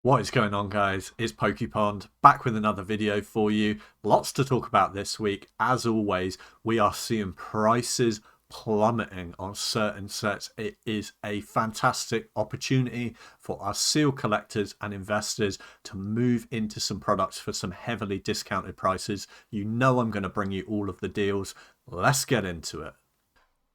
What is going on, guys? It's PokePond back with another video for you. Lots to talk about this week. As always, we are seeing prices plummeting on certain sets. It is a fantastic opportunity for our seal collectors and investors to move into some products for some heavily discounted prices. You know I'm going to bring you all of the deals. Let's get into it.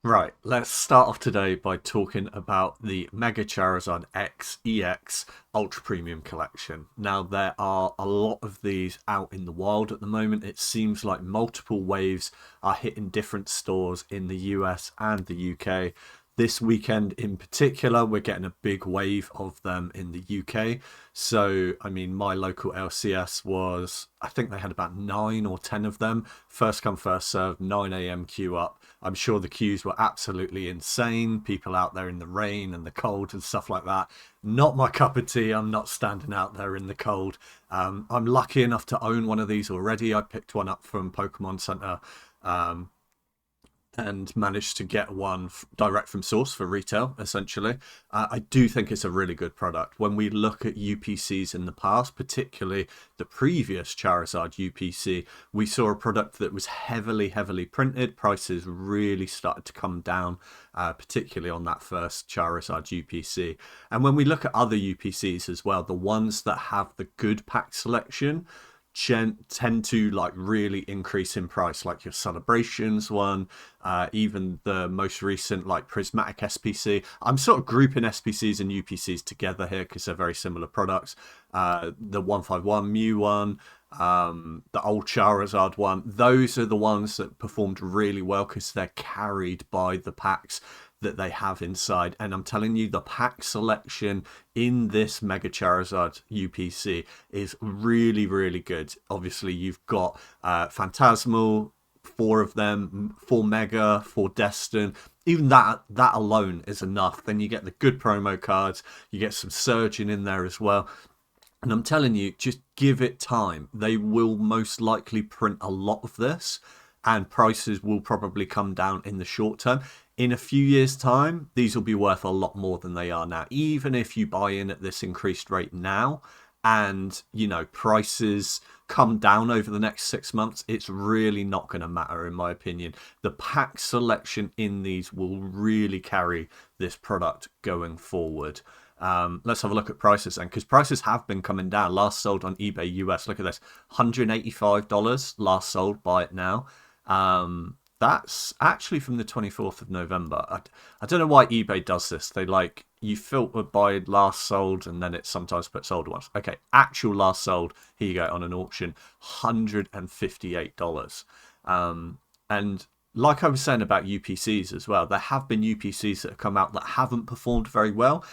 Right, let's start off today by talking about the Mega Charizard X EX Ultra Premium Collection. Now, there are a lot of these out in the wild at the moment. It seems like multiple waves are hitting different stores in the US and the UK. This weekend in particular, we're getting a big wave of them in the UK. So, I mean, my local LCS was, I think they had about 9 or 10 of them. First come, first served, 9 a.m. queue up. I'm sure the queues were absolutely insane. People out there in the rain and the cold and stuff like that. Not my cup of tea. I'm not standing out there in the cold. I'm lucky enough to own one of these already. I picked one up from Pokemon Center. And managed to get one direct from source for retail, essentially. I do think it's a really good product. When we look at UPCs in the past, particularly the previous Charizard UPC, we saw a product that was heavily printed. Prices really started to come down, particularly on that first Charizard UPC. And when we look at other UPCs as well, the ones that have the good pack selection tend to like really increase in price, like your Celebrations one, even the most recent like Prismatic SPC. I'm sort of grouping SPCs and UPCs together here because they're very similar products. The 151 Mew one, the old Charizard one, those are the ones that performed really well because they're carried by the packs that they have inside. And I'm telling you, the pack selection in this Mega Charizard UPC is really good. Obviously, you've got Phantasmal, 4 of them, 4 Mega, 4 Destin. Even that alone is enough. Then you get the good promo cards. You get some Surgeon in there as well. And I'm telling you, just give it time. They will most likely print a lot of this, and prices will probably come down in the short term. In a few years' time, these will be worth a lot more than they are now. Even if you buy in at this increased rate now and, you know, prices come down over the next 6 months, it's really not going to matter, in my opinion. The pack selection in these will really carry this product going forward. Let's have a look at prices then, because prices have been coming down. Last sold on eBay US, look at this, $185 last sold, buy it now. That's actually from the 24th of November. I don't know why eBay does this. They like, you filter by last sold and then it sometimes puts older ones. Okay, actual last sold, here you go, on an auction, $158. And like I was saying about UPCs as well, there have been UPCs that have come out that haven't performed very well.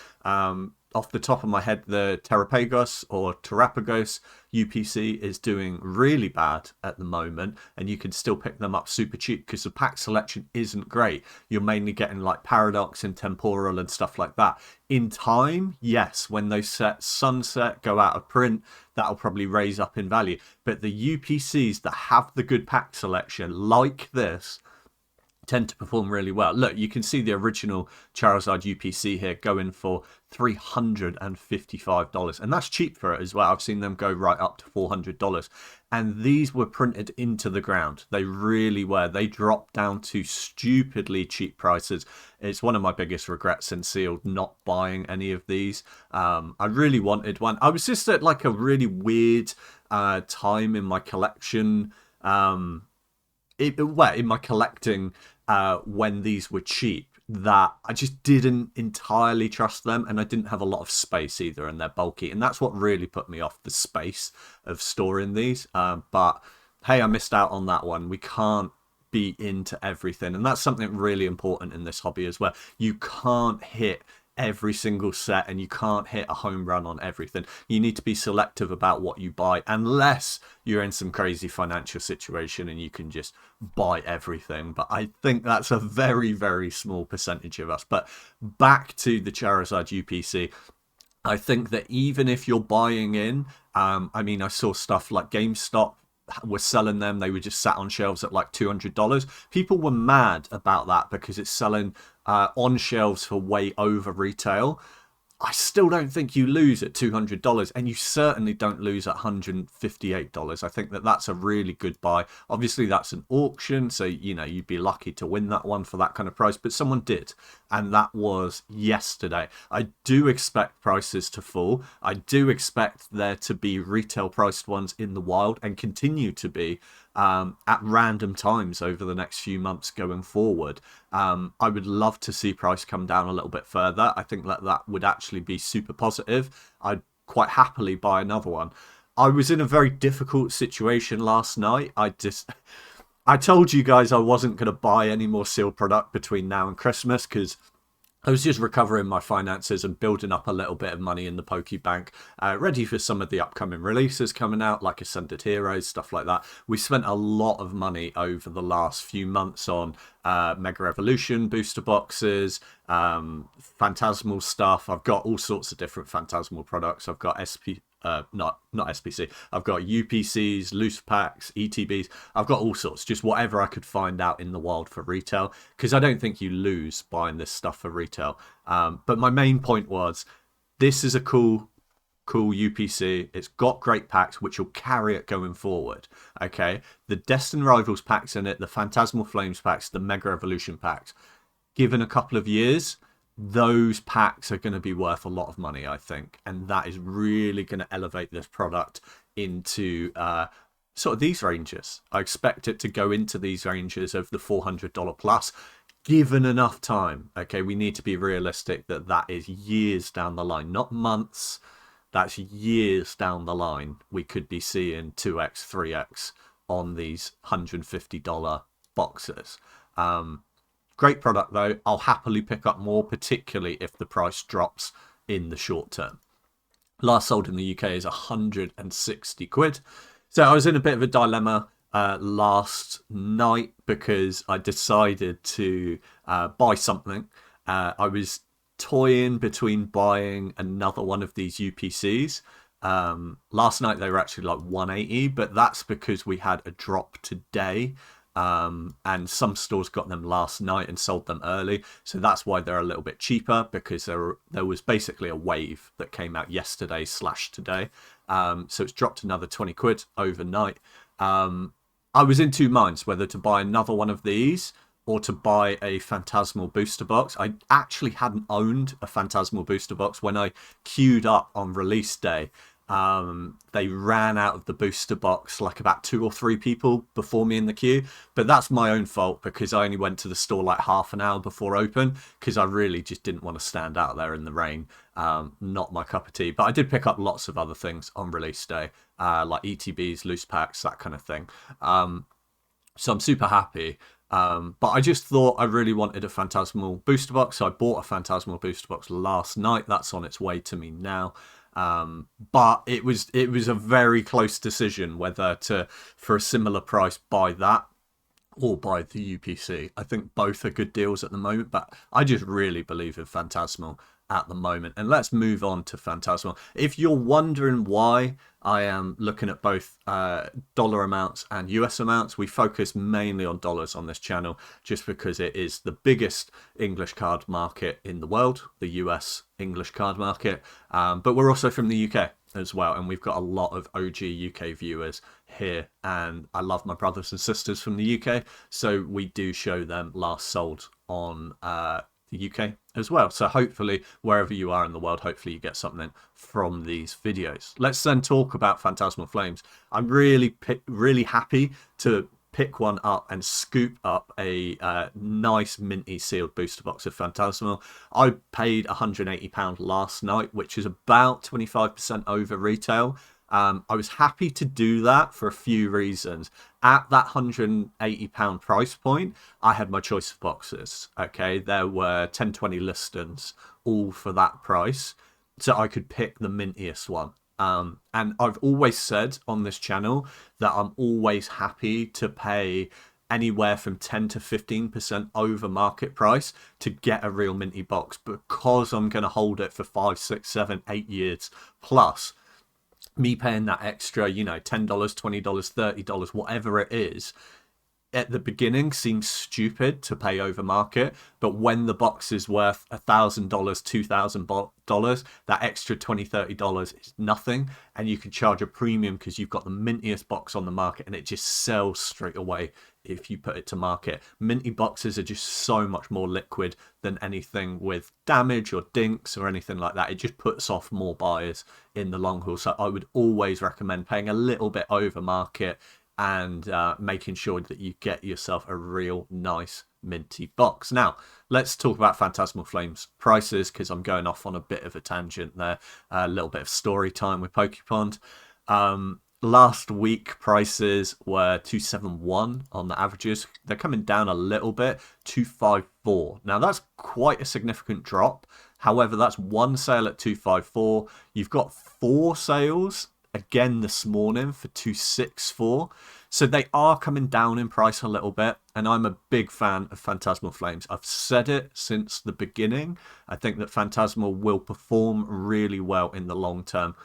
Off the top of my head, the Terrapagos or Terrapagos UPC is doing really bad at the moment, and you can still pick them up super cheap because the pack selection isn't great. You're mainly getting like Paradox and Temporal and stuff like that. In time, yes, when those sets sunset, go out of print, that'll probably raise up in value. But the UPCs that have the good pack selection, like this, tend to perform really well. Look, you can see the original Charizard UPC here going for $355, and that's cheap for it as well. I've seen them go right up to $400, and these were printed into the ground. They really were. They dropped down to stupidly cheap prices. It's one of my biggest regrets in sealed, not buying any of these. I really wanted one. I was just at like a really weird time in my collection. In my collecting, when these were cheap, that I just didn't entirely trust them, and I didn't have a lot of space either, and they're bulky, and that's what really put me off, the space of storing these. But hey, I missed out on that one. We can't be into everything, and that's something really important in this hobby as well. You can't hit every single set, and you can't hit a home run on everything. You need to be selective about what you buy, unless you're in some crazy financial situation and you can just buy everything. But I think that's a very small percentage of us. But back to the Charizard UPC, I think that even if you're buying in, I mean, I saw stuff like GameStop were selling them. They were just sat on shelves at like $200. People were mad about that because it's selling on shelves for way over retail. I still don't think you lose at $200, and you certainly don't lose at $158. I think that that's a really good buy. Obviously, that's an auction, so you'd be lucky to win that one for that kind of price, but someone did, and that was yesterday. I do expect prices to fall. I do expect there to be retail priced ones in the wild and continue to be at random times over the next few months going forward. I would love to see price come down a little bit further. I think that would actually be super positive. I'd quite happily buy another one. I was in a very difficult situation last night. I told you guys I wasn't going to buy any more sealed product between now and Christmas because I was just recovering my finances and building up a little bit of money in the Pokebank, ready for some of the upcoming releases coming out, like Ascended Heroes, stuff like that. We spent a lot of money over the last few months on Mega Evolution booster boxes, Phantasmal stuff. I've got all sorts of different Phantasmal products. I've got not SPC. I've got UPCs, loose packs, ETBs. I've got all sorts, just whatever I could find out in the wild for retail, because I don't think you lose buying this stuff for retail. But my main point was, this is a cool UPC. It's got great packs, which will carry it going forward. Okay, the Destined Rivals packs in it, the Phantasmal Flames packs, the Mega Evolution packs. Given a couple of years, those packs are going to be worth a lot of money, I think, and that is really going to elevate this product into sort of these ranges. I expect it to go into these ranges of the $400 plus, given enough time. Okay, we need to be realistic that is years down the line, not months. That's years down the line. We could be seeing 2x, 3x on these $150 boxes. Great product though. I'll happily pick up more, particularly if the price drops in the short term. Last sold in the UK is 160 quid. So I was in a bit of a dilemma last night because I decided to buy something. I was toying between buying another one of these UPCs. Last night they were actually like 180, but that's because we had a drop today. And some stores got them last night and sold them early, so that's why they're a little bit cheaper, because there was basically a wave that came out yesterday / today, so it's dropped another 20 quid overnight. I was in two minds whether to buy another one of these or to buy a Phantasmal booster box. I actually hadn't owned a Phantasmal booster box when I queued up on release day. They ran out of the booster box like about 2 or 3 people before me in the queue, but that's my own fault because I only went to the store like half an hour before open because I really just didn't want to stand out there in the rain. Not my cup of tea, but I did pick up lots of other things on release day, like ETBs, loose packs, that kind of thing. So I'm super happy. But I just thought I really wanted a Phantasmal booster box, so I bought a Phantasmal booster box last night. That's on its way to me now. But it was a very close decision whether to, for a similar price, buy that or buy the UPC. I think both are good deals at the moment, but I just really believe in Phantasmal at the moment. And let's move on to Phantasmal. If you're wondering why I am looking at both dollar amounts and US amounts, we focus mainly on dollars on this channel just because it is the biggest English card market in the world, the US English card market. But we're also from the UK as well, and we've got a lot of OG UK viewers here, and I love my brothers and sisters from the UK, so we do show them last sold on the UK as well. So hopefully wherever you are in the world, hopefully you get something from these videos. Let's then talk about Phantasmal Flames. I'm really happy to pick one up and scoop up a nice minty sealed booster box of Phantasmal. I paid £180 last night, which is about 25% over retail. I was happy to do that for a few reasons. At that £180 price point, I had my choice of boxes. Okay, there were 10-20 listings, all for that price, so I could pick the mintiest one. And I've always said on this channel that I'm always happy to pay anywhere from 10 to 15% over market price to get a real minty box, because I'm going to hold it for 5, 6, 7, 8 years plus. Me paying that extra, $10, $20, $30, whatever it is, at the beginning seems stupid to pay over market, but when the box is worth $1,000, $2,000, that extra $20, $30 is nothing, and you can charge a premium because you've got the mintiest box on the market, and it just sells straight away if you put it to market. Minty boxes are just so much more liquid than anything with damage or dinks or anything like that. It just puts off more buyers in the long haul. So I would always recommend paying a little bit over market and making sure that you get yourself a real nice minty box. Now, let's talk about Phantasmal Flames prices, because I'm going off on a bit of a tangent there. A little bit of story time with PokePond. Last week prices were 271 on the averages. They're coming down a little bit, 254. Now that's quite a significant drop. However, that's one sale at 254. You've got 4 sales again this morning for 264. So they are coming down in price a little bit, and I'm a big fan of Phantasmal Flames. I've said it since the beginning. I think that Phantasmal will perform really well in the long term.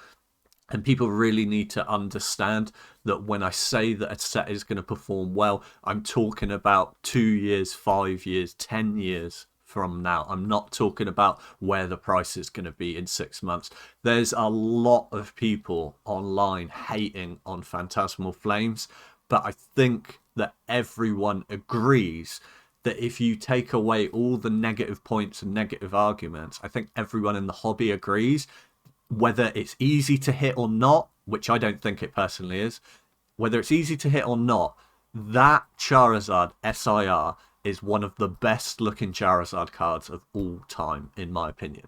And people really need to understand that when I say that a set is going to perform well, I'm talking about 2 years, 5 years, 10 years from now. I'm not talking about where the price is going to be in 6 months. There's a lot of people online hating on Phantasmal Flames, but I think that everyone agrees that if you take away all the negative points and negative arguments, I think everyone in the hobby agrees, whether it's easy to hit or not, which I don't think it personally is, whether it's easy to hit or not, that Charizard SIR is one of the best looking Charizard cards of all time, in my opinion.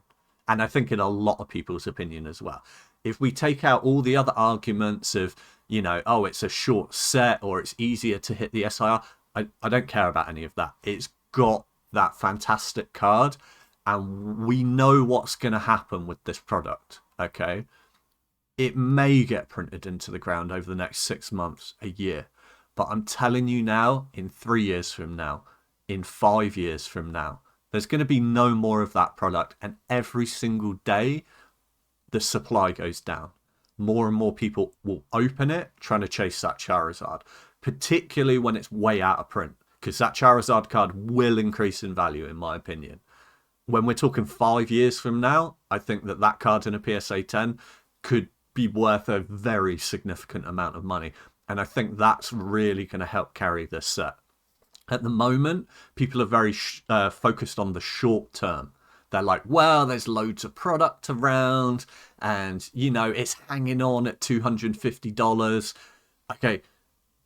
And I think in a lot of people's opinion as well. If we take out all the other arguments of, you know, oh, it's a short set or it's easier to hit the SIR, I don't care about any of that. It's got that fantastic card, and we know what's going to happen with this product. Okay, it may get printed into the ground over the next 6 months, a year, but I'm telling you now, in 3 years from now, in 5 years from now, there's going to be no more of that product, and every single day the supply goes down. More and more people will open it trying to chase that Charizard, particularly when it's way out of print, because that Charizard card will increase in value, in my opinion. When we're talking 5 years from now, I think that that card in a PSA 10 could be worth a very significant amount of money. And I think that's really going to help carry this set. At the moment, people are very focused on the short term. They're like, well, there's loads of product around and, you know, it's hanging on at $250. Okay,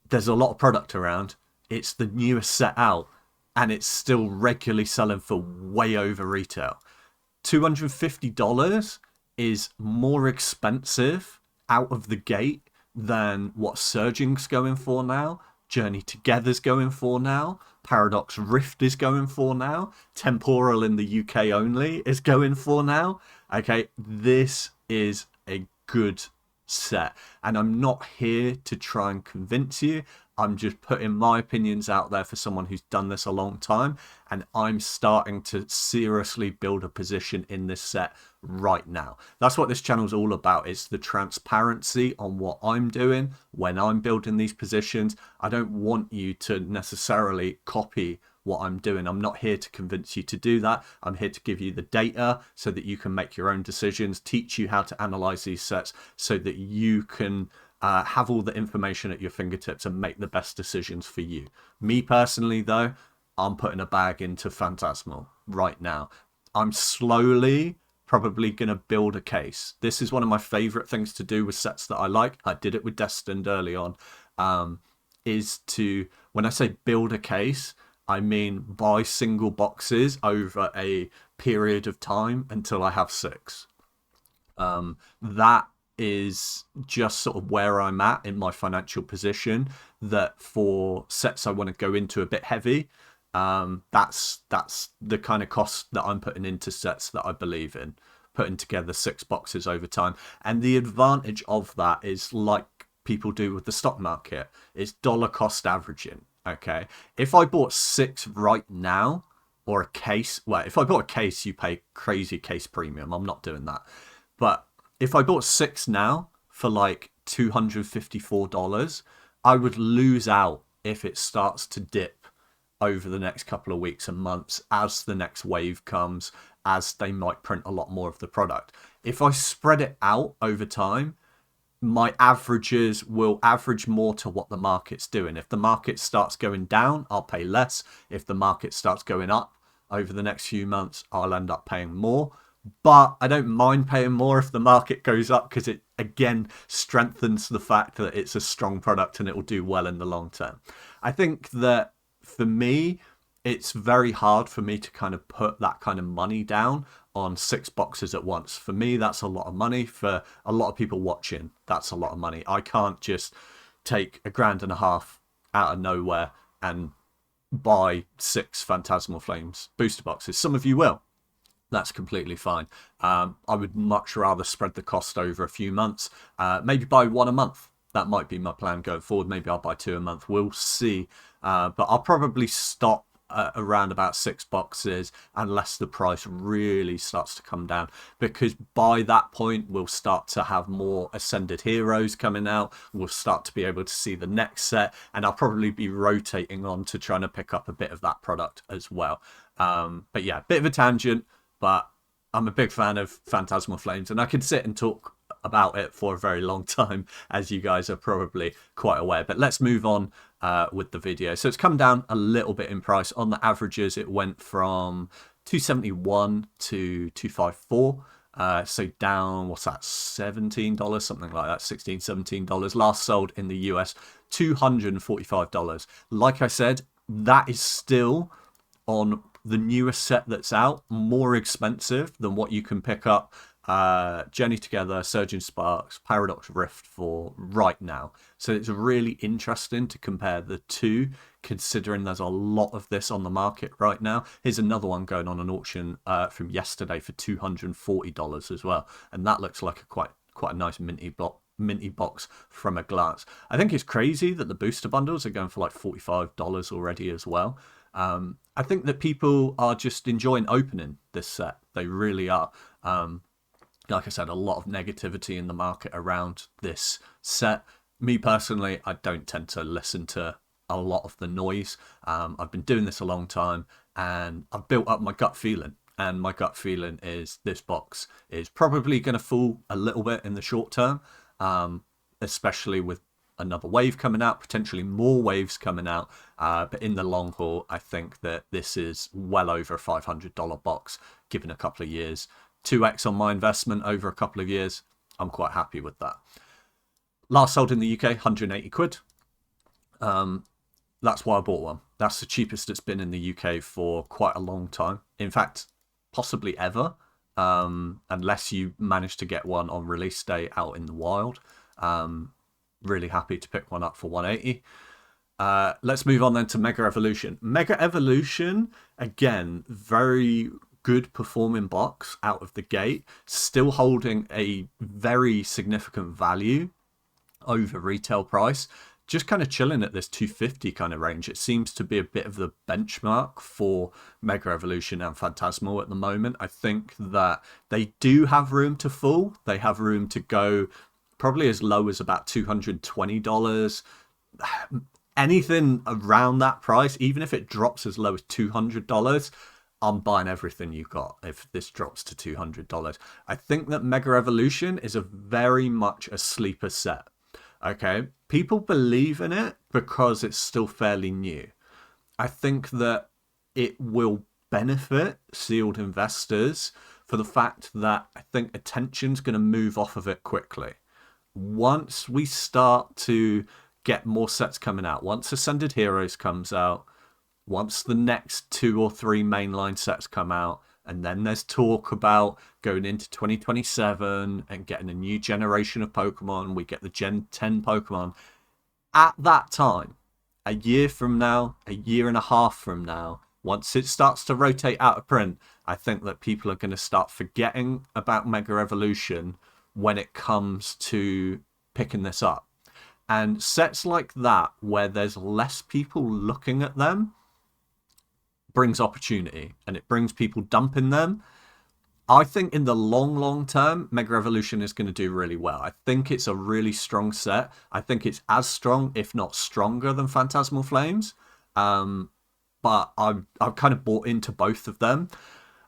there's a lot of product around. It's the newest set out, and it's still regularly selling for way over retail. $250 is more expensive out of the gate than what Surging's going for now, Journey Together's going for now, Paradox Rift is going for now, Temporal in the UK only is going for now. Okay, this is a good set, and I'm not here to try and convince you. I'm just putting my opinions out there for someone who's done this a long time, and I'm starting to seriously build a position in this set right now. That's what this channel is all about, is the transparency on what I'm doing when I'm building these positions. I don't want you to necessarily copy what I'm doing. I'm not here to convince you to do that. I'm here to give you the data so that you can make your own decisions, teach you how to analyze these sets so that you can have all the information at your fingertips and make the best decisions for you. Me personally, though, I'm putting a bag into Phantasmal right now. I'm slowly probably going to build a case. This is one of my favorite things to do with sets that I like. I did it with Destined early on. Is to, when I say build a case, I mean buy single boxes over a period of time until I have 6. That is just sort of where I'm at in my financial position, that for sets I want to go into a bit heavy, that's the kind of cost that I'm putting into sets that I believe in, putting together 6 boxes over time. And the advantage of that is, like people do with the stock market, it's dollar cost averaging. Okay, if I bought 6 right now, or a case, well, if I bought a case, you pay crazy case premium. I'm not doing that. But if I bought 6 now for like $254, I would lose out if it starts to dip over the next couple of weeks and months as the next wave comes, as they might print a lot more of the product. If I spread it out over time, my averages will average more to what the market's doing. If the market starts going down, I'll pay less. If the market starts going up over the next few months, I'll end up paying more. But I don't mind paying more if the market goes up, because it, again, strengthens the fact that it's a strong product and it will do well in the long term. I think that for me, it's very hard for me to kind of put that kind of money down on 6 boxes at once. For me, that's a lot of money. For a lot of people watching, that's a lot of money. I can't just take $1.50 out of nowhere and buy 6 Phantasmal Flames booster boxes. Some of you will. That's completely fine. I would much rather spread the cost over a few months. Maybe buy 1 a month. That might be my plan going forward. Maybe I'll buy 2 a month. We'll see. But I'll probably stop around about 6 boxes unless the price really starts to come down, because by that point we'll start to have more Ascended Heroes coming out. We'll start to be able to see the next set, and I'll probably be rotating on to trying to pick up a bit of that product as well. But yeah, bit of a tangent, but I'm a big fan of Phantasmal Flames, and I could sit and talk about it for a very long time, as you guys are probably quite aware. But let's move on with the video. So it's come down a little bit in price. On the averages, it went from $271 to $254. So down, what's that, $17, something like that, $16, $17. Last sold in the US, $245. Like I said, that is still on the newest set that's out, more expensive than what you can pick up Journey Together, Surging Sparks, Paradox Rift for right now. So it's really interesting to compare the two, considering there's a lot of this on the market right now. Here's another one going on an auction from yesterday for $240 as well, and that looks like a quite a nice minty box from a glance. I think it's crazy that the booster bundles are going for like $45 already as well. I think that people are just enjoying opening this set. They really are. Like I said, a lot of negativity in the market around this set. Me personally, I don't tend to listen to a lot of the noise. I've been doing this a long time, and I've built up my gut feeling. And my gut feeling is this box is probably going to fall a little bit in the short term, especially with another wave coming out, potentially more waves coming out. But in the long haul, I think that this is well over a $500 box, given a couple of years. 2x on my investment over a couple of years. I'm quite happy with that. Last sold in the UK, 180 quid. That's why I bought one. That's the cheapest it's been in the UK for quite a long time. In fact, possibly ever, unless you manage to get one on release day out in the wild. Really happy to pick one up for 180. Let's move on then to Mega Evolution. Mega Evolution, again, very good performing box out of the gate, still holding a very significant value over retail price, just kind of chilling at this 250 kind of range. It seems to be a bit of the benchmark for Mega Evolution and Phantasmal at the moment. I think that they do have room to fall. They have room to go probably as low as about $220. Anything around that price, even if it drops as low as $200, I'm buying everything you've got if this drops to $200. I think that Mega Evolution is a very much a sleeper set. Okay, people believe in it because it's still fairly new. I think that it will benefit sealed investors for the fact that I think attention's going to move off of it quickly. Once we start to get more sets coming out, once Ascended Heroes comes out, once the next 2 or 3 mainline sets come out, and then there's talk about going into 2027 and getting a new generation of Pokemon, we get the Gen 10 Pokemon. At that time, a year from now, a year and a half from now, once it starts to rotate out of print, I think that people are going to start forgetting about Mega Evolution when it comes to picking this up. And sets like that, where there's less people looking at them, brings opportunity, and it brings people dumping them. I think in the long term, Mega Evolution is going to do really well. I think it's a really strong set. I think it's as strong, if not stronger, than Phantasmal Flames. Um, but I've kind of bought into both of them.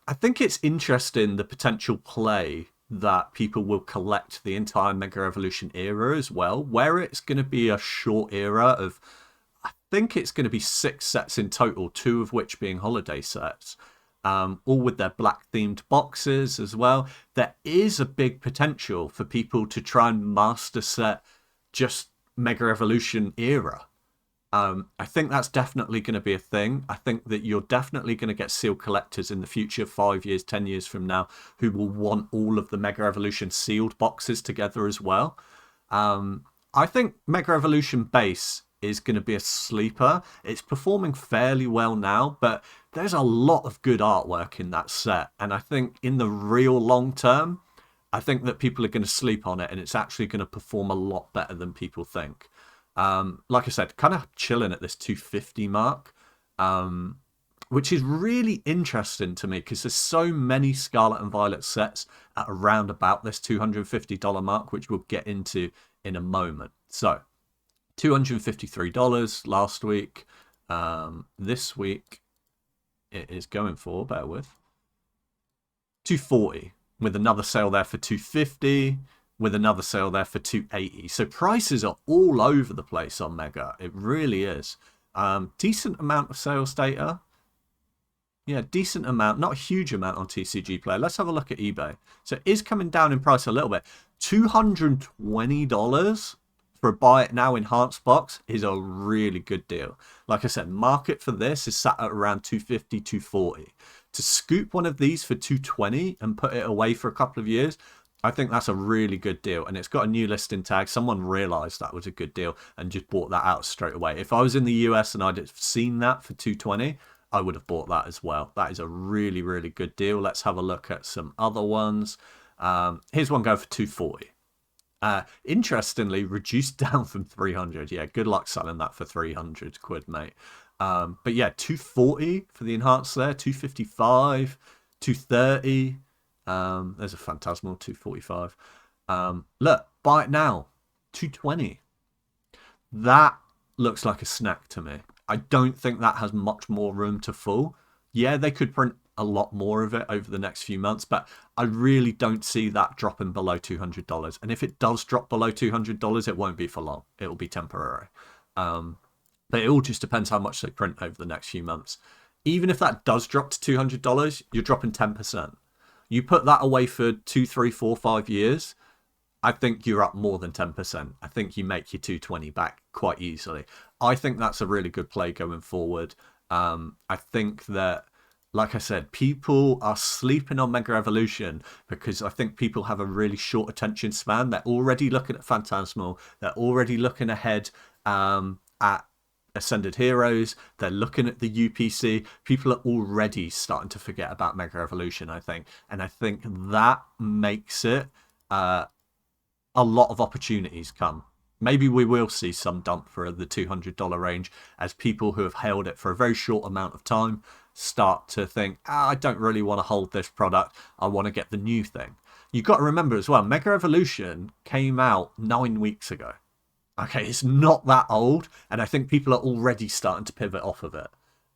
I think it's interesting the potential play that people will collect the entire Mega Evolution era as well, where it's going to be a short era of, I think it's going to be 6 sets in total, 2 of which being holiday sets, all with their black themed boxes as well. There is a big potential for people to try and master set just Mega Evolution era. I think that's definitely going to be a thing. I think that you're definitely going to get sealed collectors in the future, 5 years, 10 years from now, who will want all of the Mega Evolution sealed boxes together as well. I think Mega Evolution base is going to be a sleeper. It's performing fairly well now, but there's a lot of good artwork in that set. And I think in the real long term, I think that people are going to sleep on it and it's actually going to perform a lot better than people think. Like I said, kind of chilling at this 250 mark, which is really interesting to me because there's so many Scarlet and Violet sets at around about this $250 mark, which we'll get into in a moment. So $253 last week. This week it is going for, bear with, 240 with another sale there for 250. With another sale there for 280. So prices are all over the place on Mega. It really is. Decent amount of sales data. Yeah, decent amount. Not a huge amount on TCG Player. Let's have a look at eBay. So it is coming down in price a little bit. $220 for a buy it now enhanced box is a really good deal. Like I said, market for this is sat at around 250, 240. To scoop one of these for 220 and put it away for a couple of years, I think that's a really good deal, and it's got a new listing tag. Someone realised that was a good deal and just bought that out straight away. If I was in the US and I'd have seen that for 220, I would have bought that as well. That is a really, really good deal. Let's have a look at some other ones. Here's one going for 240. Interestingly, reduced down from 300. Yeah, good luck selling that for 300 quid, mate. But yeah, 240 for the enhanced there, 255, 230. There's a Phantasmal 245. Look, buy it now, 220. That looks like a snack to me. I don't think that has much more room to fall. Yeah, they could print a lot more of it over the next few months, but I really don't see that dropping below $200. And if it does drop below $200, it won't be for long. It will be temporary. But it all just depends how much they print over the next few months. Even if that does drop to $200, you're dropping 10%. You put that away for 2, 3, 4, 5 years, I think you're up more than 10%. I think you make your 220 back quite easily. I think that's a really good play going forward. I think that, like I said, people are sleeping on Mega Evolution because I think people have a really short attention span. They're already looking at Phantasmal. They're already looking ahead at Ascended Heroes. They're looking at the UPC. People are already starting to forget about Mega Evolution, I think. And I think that makes it a lot of opportunities come. Maybe we will see some dump for the $200 range as people who have held it for a very short amount of time start to think, I don't really want to hold this product. I want to get the new thing. You've got to remember as well, Mega Evolution came out 9 weeks ago. Okay, it's not that old, and I think people are already starting to pivot off of it.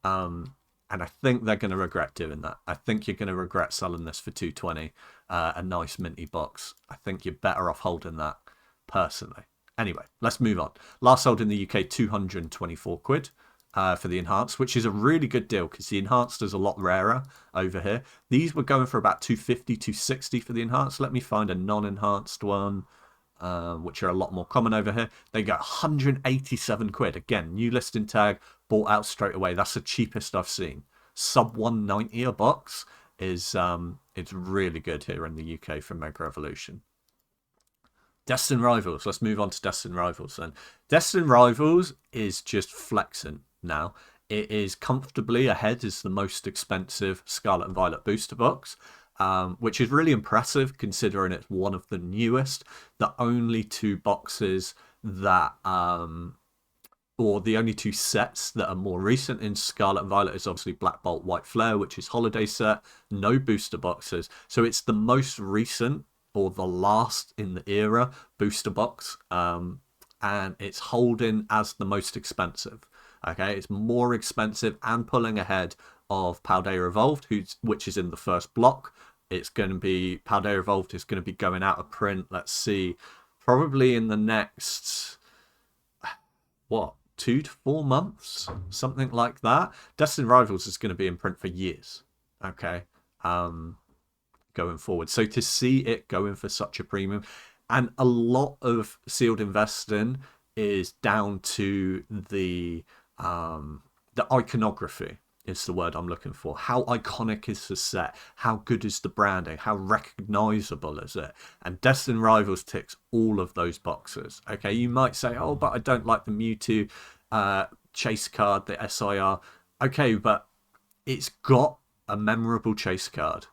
And I think they're going to regret doing that. I think you're going to regret selling this for 220, a nice minty box. I think you're better off holding that, personally. Anyway, let's move on. Last sold in the UK, 224 quid for the enhanced, which is a really good deal because the enhanced is a lot rarer over here. These were going for about 250, 260 for the enhanced. Let me find a non-enhanced one. Which are a lot more common over here. They go 187 quid. Again, new listing tag, bought out straight away. That's the cheapest I've seen. Sub 190 a box is it's really good here in the UK for Mega Evolution. Destined Rivals. Let's move on to Destined Rivals then. Destined Rivals is just flexing now. It is comfortably ahead as the most expensive Scarlet and Violet booster box. Which is really impressive considering it's one of the newest. The only 2 boxes that or the only two sets that are more recent in Scarlet and Violet is obviously Black Bolt, White Flare, which is holiday set, no booster boxes. So it's the most recent or the last in the era booster box, and it's holding as the most expensive. Okay, it's more expensive and pulling ahead of Paldea Evolved, which is in the first block. It's going to be Paldea Evolved is going to be going out of print. Let's see, probably in the next what 2 to 4 months, something like that. Destined Rivals is going to be in print for years. Okay, going forward. So to see it going for such a premium, and a lot of sealed investing is down to the iconography is the word I'm looking for. How iconic is the set? How good is the branding? How recognizable is it? And Destined Rivals ticks all of those boxes. Okay, you might say, oh, but I don't like the Mewtwo chase card, the SIR. Okay, but it's got a memorable chase card.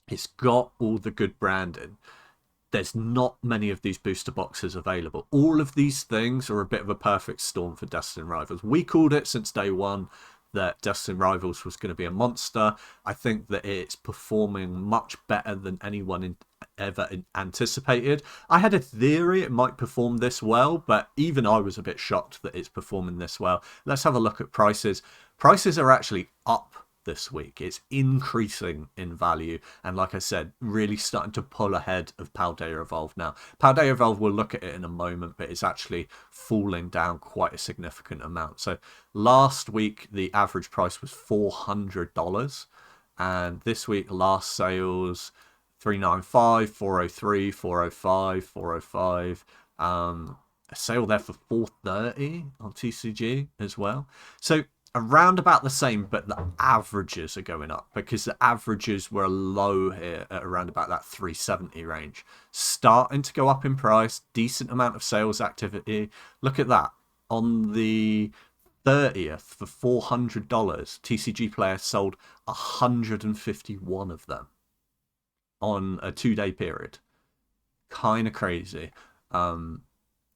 It's got all the good branding. There's not many of these booster boxes available. All of these things are a bit of a perfect storm for Destined Rivals. We called it since day one that Destined Rivals was going to be a monster. I think that it's performing much better than anyone ever anticipated. I had a theory it might perform this well, but even I was a bit shocked that it's performing this well. Let's have a look at prices. Prices are actually up this week. It's increasing in value, and like I said, really starting to pull ahead of Paldea Evolved now. Paldea Evolved, we'll look at it in a moment, but it's actually falling down quite a significant amount. So last week the average price was $400, and this week last sales $395, $403, $405, $405. A sale there for $430 on TCG as well. So around about the same, but the averages are going up because the averages were low here at around about that 370 range. Starting to go up in price, decent amount of sales activity. Look at that. On the 30th for $400, TCG Player sold 151 of them on a 2-day period. Kind of crazy.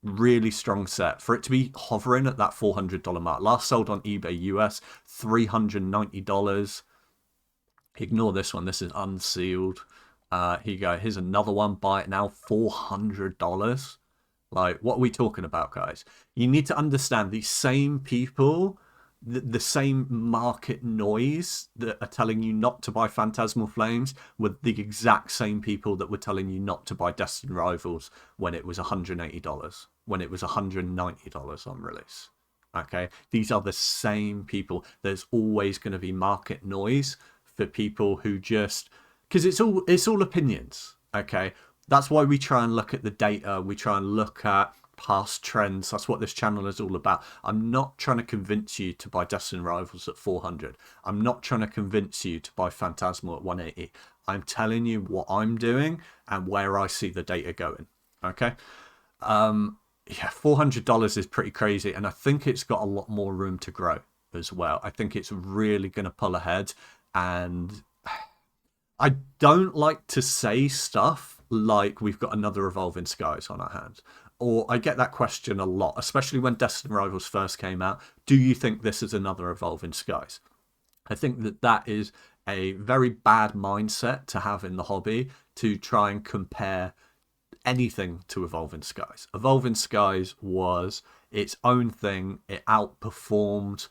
Really strong set for it to be hovering at that $400 mark. Last sold on eBay US $390. Ignore this one, this is unsealed. Here you go, here's another one. Buy it now, $400. Like, what are we talking about, guys? You need to understand these same people, the same market noise that are telling you not to buy Phantasmal Flames were the exact same people that were telling you not to buy Destined Rivals when it was $180, when it was $190 on release. Okay, these are the same people. There's always going to be market noise for people who just, because it's all opinions. Okay, that's why we try and look at the data. We try and look at past trends. That's what this channel is all about. I'm not trying to convince you to buy Destined Rivals at 400. I'm not trying to convince you to buy Phantasmal at 180. I'm telling you what I'm doing and where I see the data going. Okay. Yeah, $400 is pretty crazy, and I think it's got a lot more room to grow as well. I think it's really going to pull ahead, and I don't like to say stuff like we've got another Evolving Skies on our hands. Or I get that question a lot, especially when Destined Rivals first came out. Do you think this is another Evolving Skies? I think that is a very bad mindset to have in the hobby, to try and compare anything to Evolving Skies. Evolving Skies was its own thing. It outperformed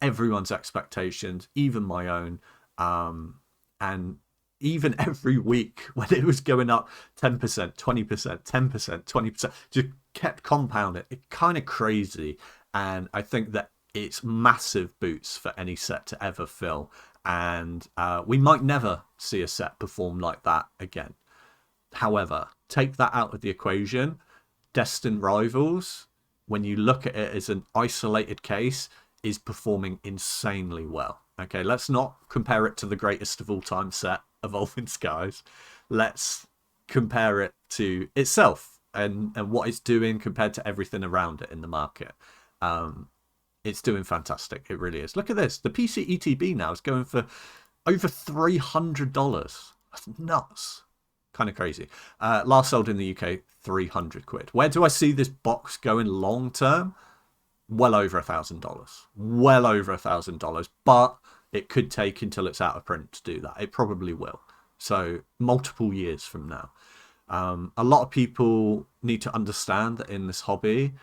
everyone's expectations, even my own. And even every week when it was going up 10%, 20%, 10%, 20%, just kept compounding. It's kind of crazy. And I think that it's massive boots for any set to ever fill. And we might never see a set perform like that again. However, take that out of the equation. Destined Rivals, when you look at it as an isolated case, is performing insanely well. Okay, let's not compare it to the greatest of all time set, Evolving Skies. Let's compare it to itself and what it's doing compared to everything around it in the market. It's doing fantastic. It really is. Look at this. The PC ETB now is going for over $300. That's nuts. Kind of crazy. Last sold in the UK, 300 quid. Where do I see this box going long term? well over $1,000. Well over $1,000. But it could take until it's out of print to do that. It probably will. So multiple years from now. A lot of people need to understand that in this hobby,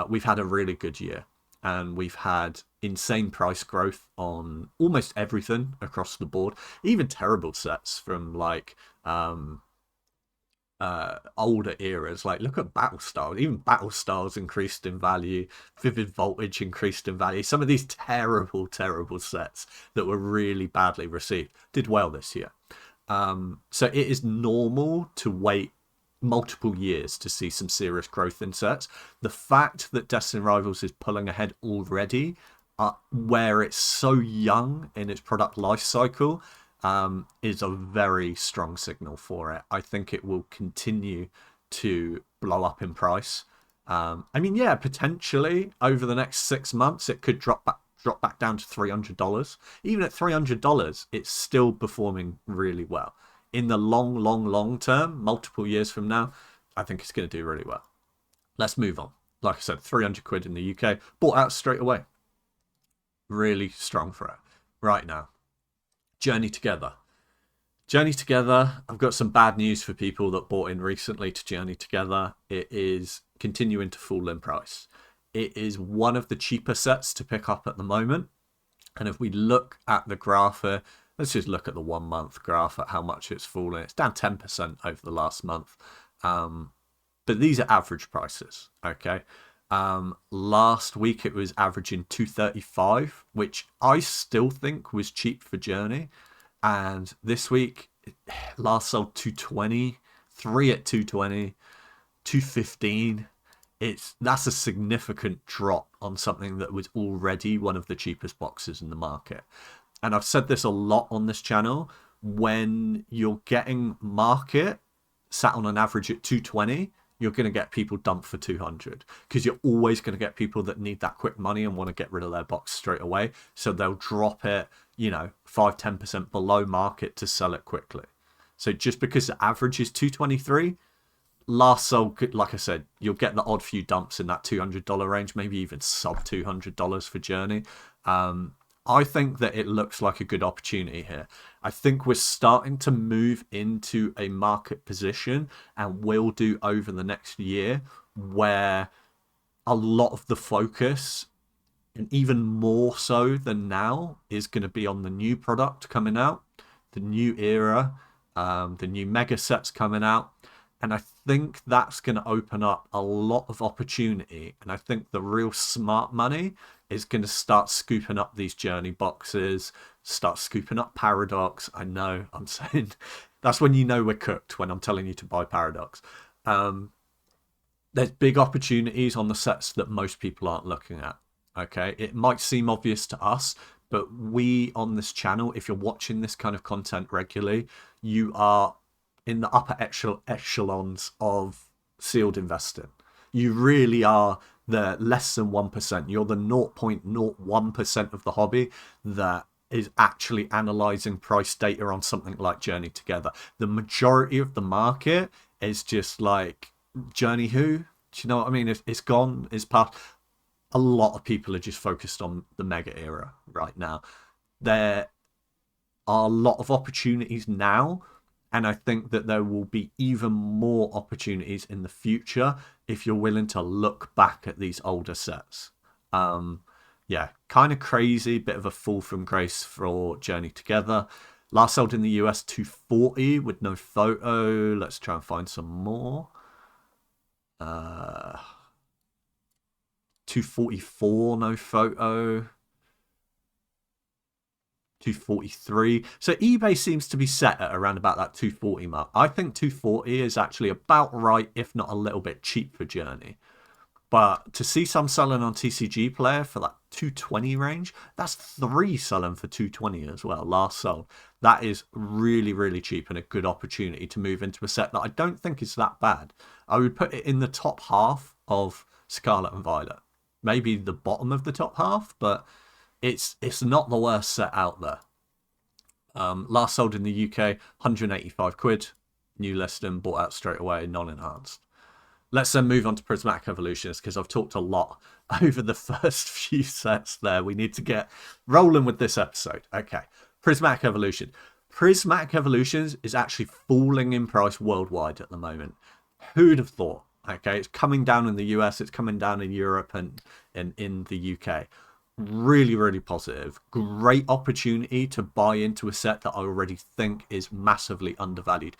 we've had a really good year, and we've had insane price growth on almost everything across the board, even terrible sets from like older eras. Like, look at Battle Styles. Even Battle Styles increased in value. Vivid Voltage increased in value. Some of these terrible, terrible sets that were really badly received did well this year. So it is normal to wait multiple years to see some serious growth in sets. The fact that Destiny Rivals is pulling ahead already, where it's so young in its product life cycle, is a very strong signal for it. I think it will continue to blow up in price. I mean, yeah, potentially over the next 6 months, it could drop back down to $300. Even at $300, it's still performing really well. In the long term, multiple years from now, I think it's going to do really well. Let's move on. Like I said, 300 quid in the UK, bought out straight away. Really strong for it. Right now, Journey Together. Journey Together, I've got some bad news for people that bought in recently to Journey Together. It is continuing to fall in price. It is one of the cheaper sets to pick up at the moment. And if we look at the graph here, let's just look at the 1 month graph at how much it's fallen. It's down 10% over the last month. But these are average prices, okay? Last week it was averaging 235, which I still think was cheap for Journey. And this week, last sold 220, 3 at 220, 215. That's a significant drop on something that was already one of the cheapest boxes in the market. And I've said this a lot on this channel, when you're getting market sat on an average at 220, you're going to get people dumped for 200, because you're always going to get people that need that quick money and want to get rid of their box straight away. So they'll drop it, 5-10% below market to sell it quickly. So just because the average is 223, last sold, like I said, you'll get the odd few dumps in that $200 range, maybe even sub $200 for Journey. I think that it looks like a good opportunity here. I think we're starting to move into a market position, and will do over the next year, where a lot of the focus, and even more so than now, is going to be on the new product coming out, the new era, the new mega sets coming out. And I think that's going to open up a lot of opportunity. And I think the real smart money is going to start scooping up these Journey boxes, start scooping up Paradox. I know I'm saying that's when you know we're cooked, when I'm telling you to buy Paradox. There's big opportunities on the sets that most people aren't looking at. Okay, it might seem obvious to us, but we on this channel, if you're watching this kind of content regularly, you are in the upper echelons of sealed investing. You really are the less than 1%. You're the 0.01% of the hobby that is actually analyzing price data on something like Journey Together. The majority of the market is just like, Journey who? Do you know what I mean? It's gone, it's past. A lot of people are just focused on the mega era right now. There are a lot of opportunities now, and I think that there will be even more opportunities in the future if you're willing to look back at these older sets. Yeah, kind of crazy, bit of a fall from grace for Journey Together. Last sold in the US 240 with no photo. Let's try and find some more. 244, no photo. 243. So eBay seems to be set at around about that 240 mark. I think 240 is actually about right, if not a little bit cheap for Journey. But to see some selling on TCG Player for that 220 range, that's 3 selling for 220 as well, last sold. That is really, really cheap, and a good opportunity to move into a set that I don't think is that bad. I would put it in the top half of Scarlet and Violet. Maybe the bottom of the top half, but it's not the worst set out there. Last sold in the UK, 185 quid. New listing, bought out straight away, non-enhanced. Let's then move on to Prismatic Evolutions, because I've talked a lot over the first few sets there. We need to get rolling with this episode. Okay, Prismatic Evolution. Prismatic Evolutions is actually falling in price worldwide at the moment. Who'd have thought? Okay, it's coming down in the US, it's coming down in Europe and in the UK. Really, really positive. Great opportunity to buy into a set that I already think is massively undervalued.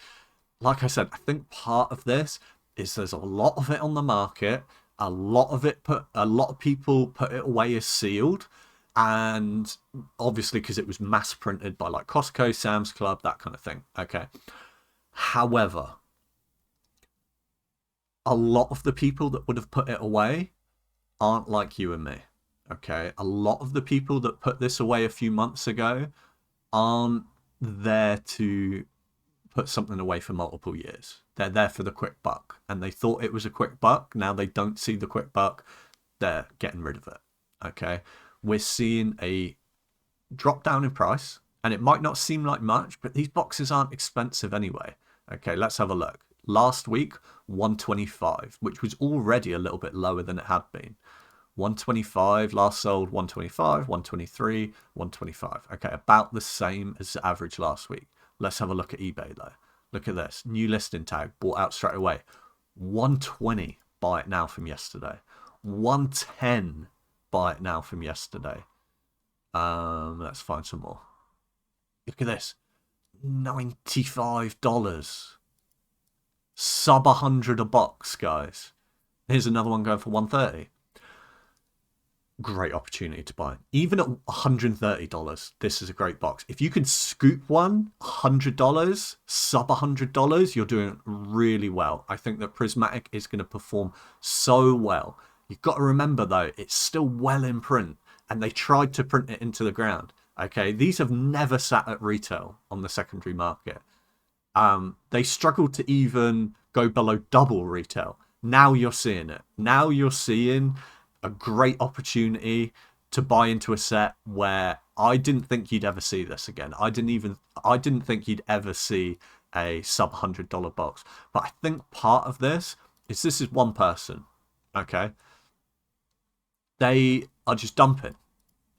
Like I said, I think part of this is there's a lot of it on the market. A lot of people put it away as sealed, and obviously because it was mass printed by like Costco, Sam's Club, that kind of thing. Okay. However, a lot of the people that would have put it away aren't like you and me. Okay. A lot of the people that put this away a few months ago aren't there to put something away for multiple years. They're there for the quick buck, and they thought it was a quick buck. Now they don't see the quick buck. They're getting rid of it. Okay. We're seeing a drop down in price, and it might not seem like much, but these boxes aren't expensive anyway. Okay, let's have a look. Last week, 125, which was already a little bit lower than it had been. 125, last sold 125, 123, 125. Okay, about the same as the average last week. Let's have a look at eBay though. Look at this. New listing tag, bought out straight away. 120, buy it now from yesterday. 110, buy it now from yesterday. Let's find some more. Look at this. $95. Sub 100 a box, guys. Here's another one going for 130. Great opportunity to buy. Even at $130, this is a great box. If you can scoop one, $100, sub $100, you're doing really well. I think that Prismatic is going to perform so well. You've got to remember, though, it's still well in print, and they tried to print it into the ground. Okay, these have never sat at retail on the secondary market. They struggled to even go below double retail. Now you're seeing it. Now you're seeing a great opportunity to buy into a set where I didn't think you'd ever see this again. I didn't think you'd ever see a sub $100 box. But I think part of this is one person. Okay, they are just dumping.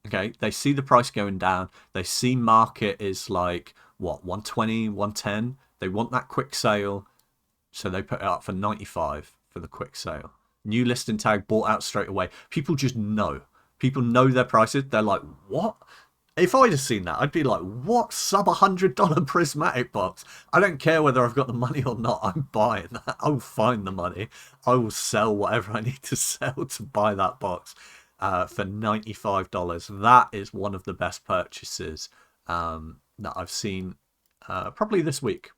Okay, they see the price going down. They see market is like, what, 120, 110. They want that quick sale, so they put it up for 95 for the quick sale. New listing tag, bought out straight away. People just know. People know their prices. They're like, what? If I'd have seen that, I'd be like, what? Sub $100 Prismatic box? I don't care whether I've got the money or not. I'm buying that. I'll find the money. I will sell whatever I need to sell to buy that box. For $95. That is one of the best purchases that I've seen probably this week.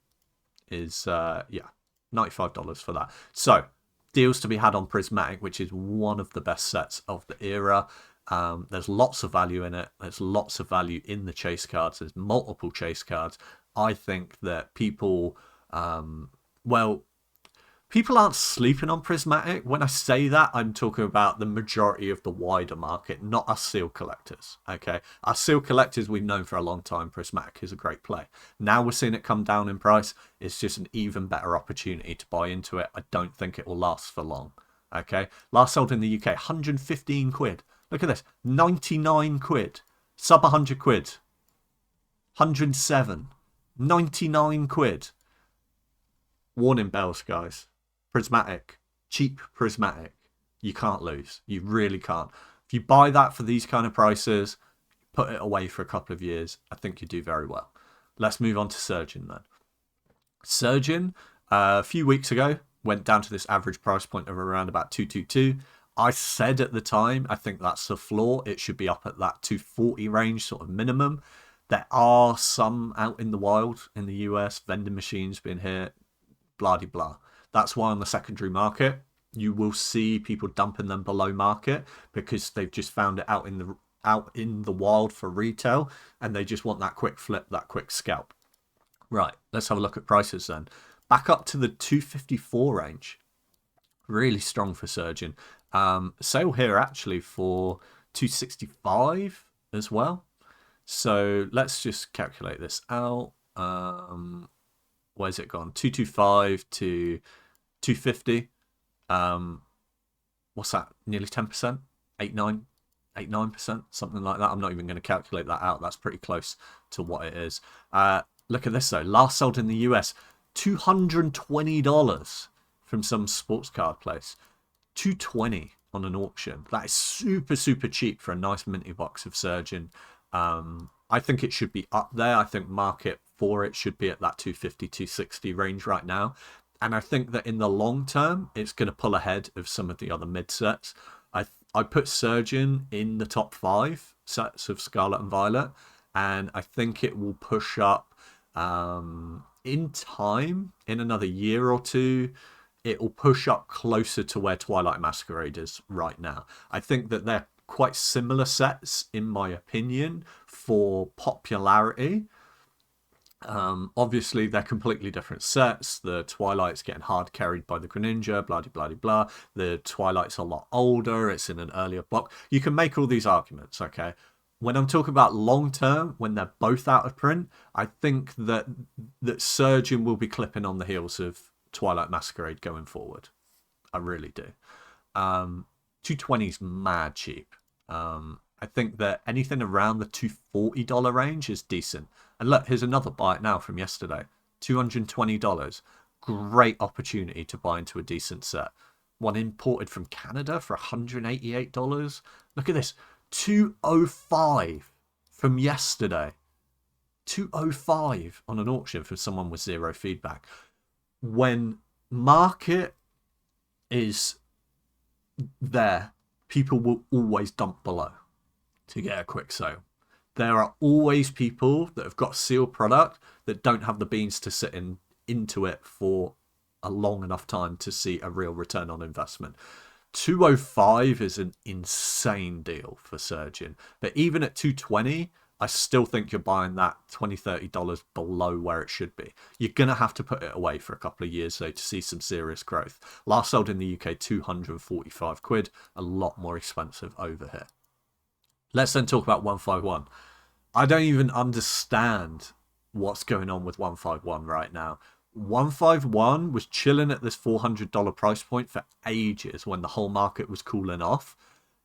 Is $95 for that. So deals to be had on Prismatic, which is one of the best sets of the era. There's lots of value in it. There's lots of value in the chase cards. There's multiple chase cards. I think that people people aren't sleeping on Prismatic. When I say that, I'm talking about the majority of the wider market, not us seal collectors. Okay, us seal collectors, we've known for a long time Prismatic is a great play. Now we're seeing it come down in price. It's just an even better opportunity to buy into it. I don't think it will last for long. Okay, last sold in the UK, 115 quid. Look at this, 99 quid, sub 100 quid, 107, 99 quid. Warning bells, guys. Prismatic, cheap Prismatic, you can't lose. You really can't. If you buy that for these kind of prices, put it away for a couple of years, I think you do very well. Let's move on to Surgeon then. Surgeon, a few weeks ago, went down to this average price point of around about 222. I said at the time, I think that's the floor. It should be up at that 240 range, sort of minimum. There are some out in the wild in the US, vending machines being hit, blah de blah. That's why on the secondary market you will see people dumping them below market, because they've just found it out in the wild for retail, and they just want that quick flip, that quick scalp. Right, let's have a look at prices then. Back up to the 254 range. Really strong for Surgeon. Sale here actually for 265 as well. So let's just calculate this out. Where's it gone? 225 to 250. Um, what's that? Nearly 10%, 8, 9, 8, 9%, something like that. I'm not even going to calculate that out. That's pretty close to what it is. Look at this though. Last sold in the US, $220 from some sports card place. 220 on an auction. That is super, super cheap for a nice minty box of Surgeon. I think it should be up there. I think market for it should be at that 250, 260 range right now. And I think that in the long term, it's going to pull ahead of some of the other mid sets. I put Surgeon in the top 5 sets of Scarlet and Violet, and I think it will push up in time, in another year or two. It will push up closer to where Twilight Masquerade is right now. I think that they're quite similar sets, in my opinion, for popularity. Obviously, they're completely different sets. The Twilight's getting hard carried by the Greninja, blah, blah, blah, blah. The Twilight's a lot older. It's in an earlier block. You can make all these arguments, okay? When I'm talking about long term, when they're both out of print, I think that Surgeon will be clipping on the heels of Twilight Masquerade going forward. I really do. 220 is mad cheap. I think that anything around the $240 range is decent. And look, here's another buy it now from yesterday. $220. Great opportunity to buy into a decent set. One imported from Canada for $188. Look at this. 205 from yesterday. 205 on an auction for someone with zero feedback. When market is there, people will always dump below to get a quick sale. There are always people that have got sealed product that don't have the beans to sit into it for a long enough time to see a real return on investment. 205 is an insane deal for Surgeon. But even at 220, I still think you're buying that $20, $30 below where it should be. You're going to have to put it away for a couple of years, though, to see some serious growth. Last sold in the UK, 245 quid, a lot more expensive over here. Let's then talk about 151. I don't even understand what's going on with 151 right now. 151 was chilling at this $400 price point for ages when the whole market was cooling off.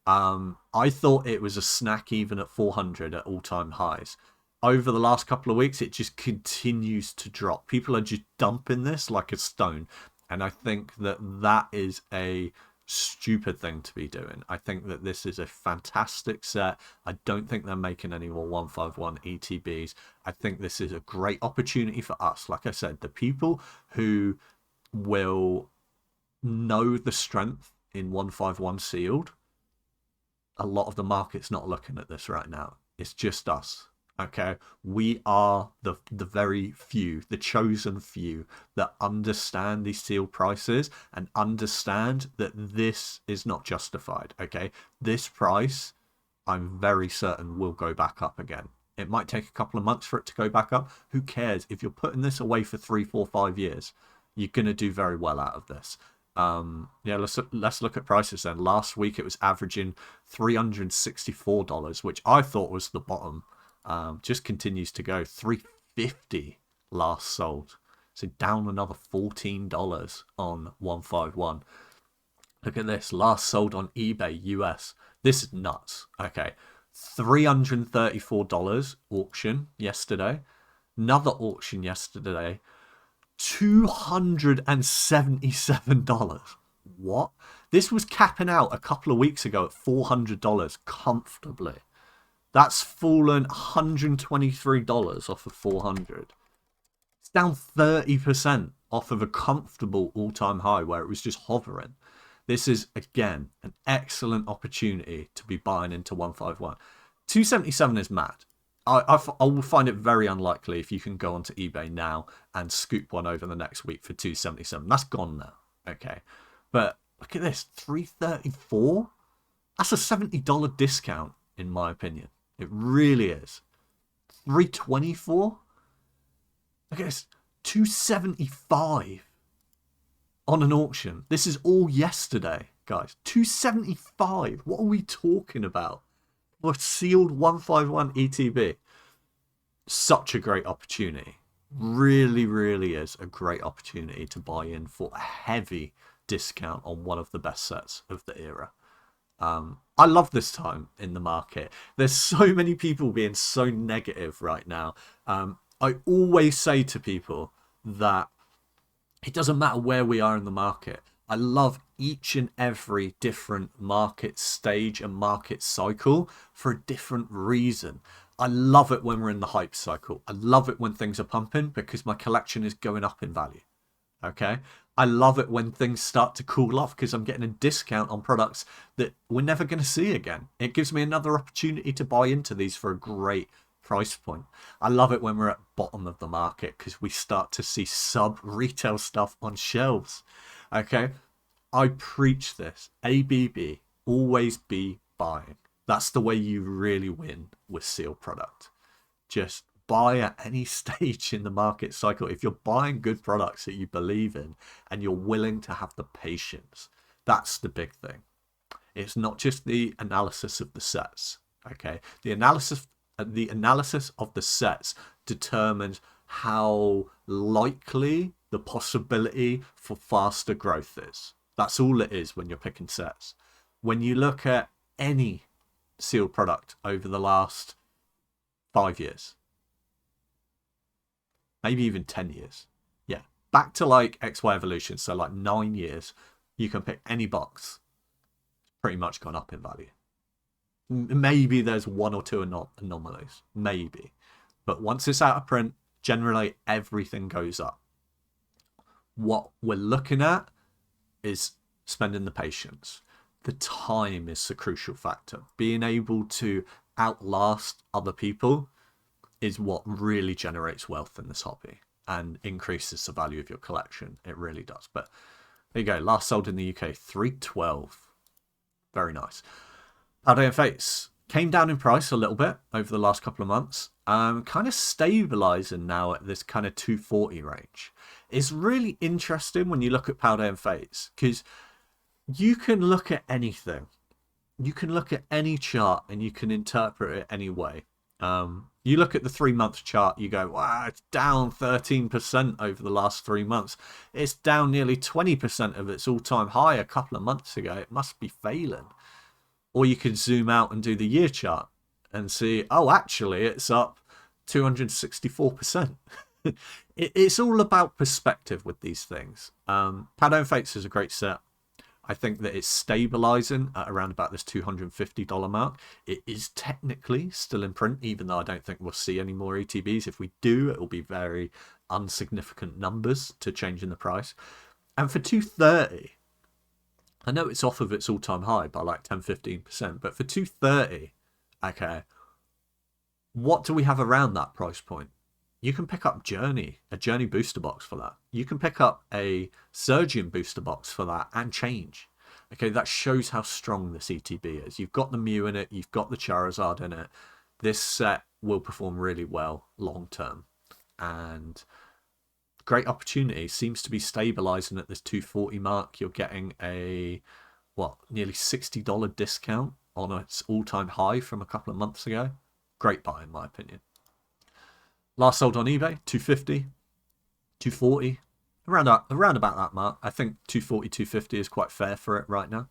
I thought it was a snack even at 400 at all-time highs. Over the last couple of weeks, it just continues to drop. People are just dumping this like a stone. And I think that is a stupid thing to be doing. I think that this is a fantastic set. I don't think they're making any more 151 ETBs. I think this is a great opportunity for us. Like I said, the people who will know the strength in 151 sealed, a lot of the market's not looking at this right now. It's just us. Okay, we are the very few, the chosen few that understand these sealed prices and understand that this is not justified. Okay, this price, I'm very certain, will go back up again. It might take a couple of months for it to go back up. Who cares? If you're putting this away for 3, 4, 5 years, you're gonna do very well out of this. Yeah, let's look at prices then. Last week it was averaging $364, which I thought was the bottom. Just continues to go. $350 last sold, so down another $14 on 151. Look at this, last sold on eBay US. This is nuts. Okay, $334 auction yesterday. Another auction yesterday, $277. What? This was capping out a couple of weeks ago at $400 comfortably. That's fallen $123 off of 400. It's down 30% off of a comfortable all-time high where it was just hovering. This is, again, an excellent opportunity to be buying into 151. 277 is mad. I will find it very unlikely if you can go onto eBay now and scoop one over the next week for 277. That's gone now. Okay. But look at this. 334? That's a $70 discount, in my opinion. It really is. 324? Look at this. 275 on an auction. This is all yesterday, guys. 275. What are we talking about? For sealed 151 ETB. Such a great opportunity. Really, really is a great opportunity to buy in for a heavy discount on one of the best sets of the era. I love this time in the market. There's so many people being so negative right now. I always say to people that it doesn't matter where we are in the market. I love each and every different market stage and market cycle for a different reason. I love it when we're in the hype cycle. I love it when things are pumping because my collection is going up in value. Okay. I love it when things start to cool off because I'm getting a discount on products that we're never going to see again. It gives me another opportunity to buy into these for a great price point. I love it when we're at bottom of the market because we start to see sub retail stuff on shelves. Okay. I preach this. ABB, always be buying. That's the way you really win with sealed product. Just buy at any stage in the market cycle. If you're buying good products that you believe in and you're willing to have the patience, that's the big thing. It's not just the analysis of the sets. Okay, the analysis of the sets determines how likely the possibility for faster growth is. That's all it is when you're picking sets. When you look at any sealed product over the last 5 years, maybe even 10 years. Yeah. Back to like XY Evolution. So like 9 years, you can pick any box. It's pretty much gone up in value. Maybe there's one or two anomalies. Maybe. But once it's out of print, generally everything goes up. What we're looking at is spending the patience. The time is the crucial factor. Being able to outlast other people is what really generates wealth in this hobby and increases the value of your collection. It really does. But there you go. Last sold in the UK, 312. Very nice. Paldean Fates came down in price a little bit over the last couple of months. Kind of stabilizing now at this kind of 240 range. It's really interesting when you look at Paldean Fates because you can look at anything. You can look at any chart and you can interpret it any way. You look at the 3-month chart, you go, wow, it's down 13% over the last 3 months. It's down nearly 20% of its all-time high a couple of months ago. It must be failing. Or you could zoom out and do the year chart and see, oh, actually, it's up 264%. It's all about perspective with these things. Paldean Fates is a great set. I think that it's stabilizing at around about this $250 mark. It is technically still in print, even though I don't think we'll see any more ETBs. If we do, it will be very insignificant numbers to change in the price. And for 230, I know it's off of its all-time high by like 10-15%, but for 230, okay, what do we have around that price point? You can pick up a Journey booster box for that. You can pick up a Surgeon booster box for that and change. Okay, that shows how strong this ETB is. You've got the Mew in it. You've got the Charizard in it. This set will perform really well long term. And great opportunity. Seems to be stabilizing at this 240 mark. You're getting a, nearly $60 discount on its all-time high from a couple of months ago. Great buy, in my opinion. Last sold on eBay, 250, 240, around about that mark. I think 240, 250 is quite fair for it right now.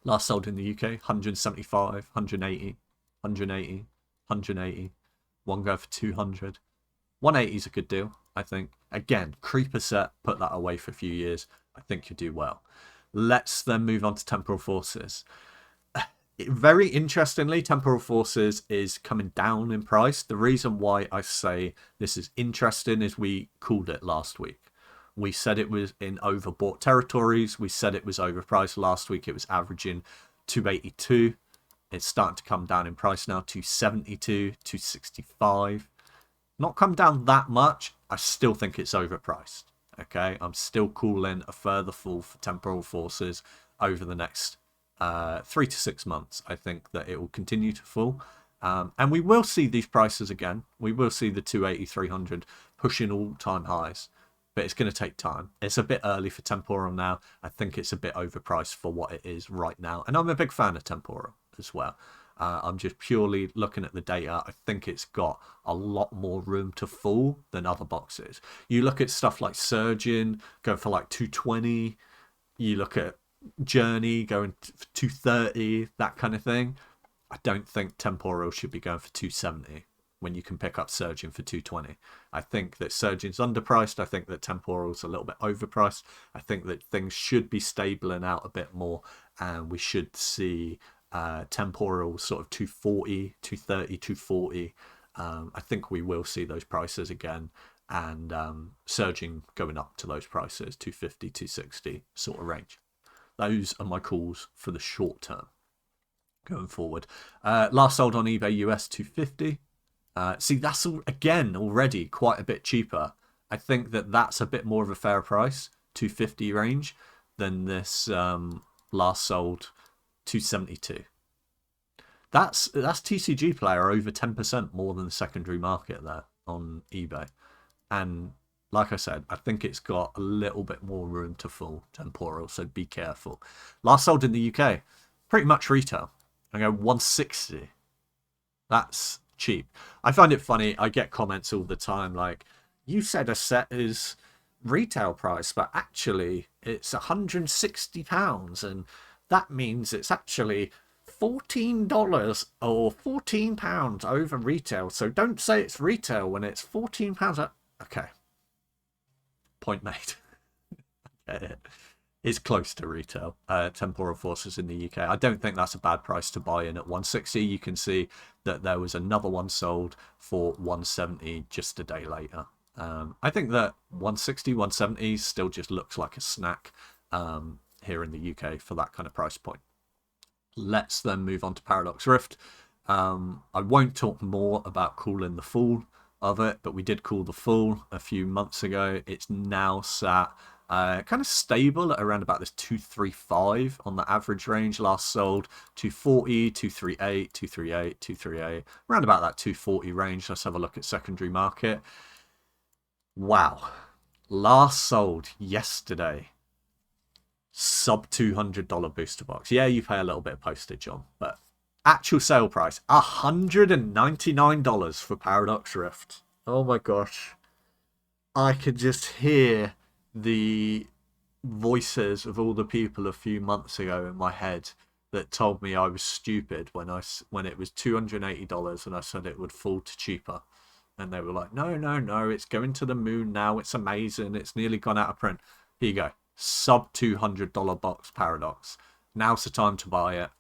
Last sold in the UK, 175, 180, 180, 180. One go for 200. 180 is a good deal, I think. Again, creeper set, put that away for a few years. I think you do well. Let's then move on to Temporal Forces. Very interestingly, Temporal Forces is coming down in price. The reason why I say this is interesting is we called it last week. We said it was in overbought territories. We said it was overpriced last week. It was averaging 282. It's starting to come down in price now, 272, 265. Not come down that much. I still think it's overpriced. Okay, I'm still calling a further fall for Temporal Forces over the next 3 to 6 months. I think that it will continue to fall. And we will see these prices again. We will see the 280, 300 pushing all-time highs. But it's going to take time. It's a bit early for Temporal now. I think it's a bit overpriced for what it is right now. And I'm a big fan of Temporal as well. I'm just purely looking at the data. I think it's got a lot more room to fall than other boxes. You look at stuff like Surgeon, go for like 220. You look at Journey going for 230, that kind of thing. I don't think Temporal should be going for 270 when you can pick up Surgeon for 220. I think that Surgeon's underpriced. I think that Temporal's a little bit overpriced. I think that things should be stabling out a bit more, and we should see Temporal sort of 240, 230, 240. I think we will see those prices again, and Surging going up to those prices, 250, 260 sort of range. Those are my calls for the short term going forward. Last sold on eBay US 250. See, that's again already quite a bit cheaper. I think that that's a bit more of a fair price, 250 range, than this last sold 272. That's TCG Player over 10% more than the secondary market there on eBay. And like I said, I think it's got a little bit more room to fall, Temporal, so be careful. Last sold in the UK, pretty much retail. I go 160. That's cheap. I find it funny. I get comments all the time like, you said a set is retail price, but actually it's £160, and that means it's actually $14 or £14 over retail. So don't say it's retail when it's £14. Okay. Point made. It's close to retail. Temporal Forces in the UK. I don't think that's a bad price to buy in at 160. You can see that there was another one sold for 170 just a day later. I think that 160, 170 still just looks like a snack here in the UK for that kind of price point. Let's then move on to Paradox Rift. I won't talk more about calling the fall of it, but we did call the fall a few months ago. It's now sat kind of stable at around about this 235 on the average range. Last sold 240, 238, 238, 238, around about that 240 range. Let's have a look at secondary market. Wow. Last sold yesterday, sub $200 booster box. Yeah, you pay a little bit of postage on, but actual sale price $199 for Paradox Rift. Oh my gosh. I could just hear the voices of all the people a few months ago in my head that told me I was stupid when it was $280 and I said it would fall to cheaper. And they were like, no, it's going to the moon now. It's amazing. It's nearly gone out of print. Here you go. Sub $200 box Paradox. Now's the time to buy it.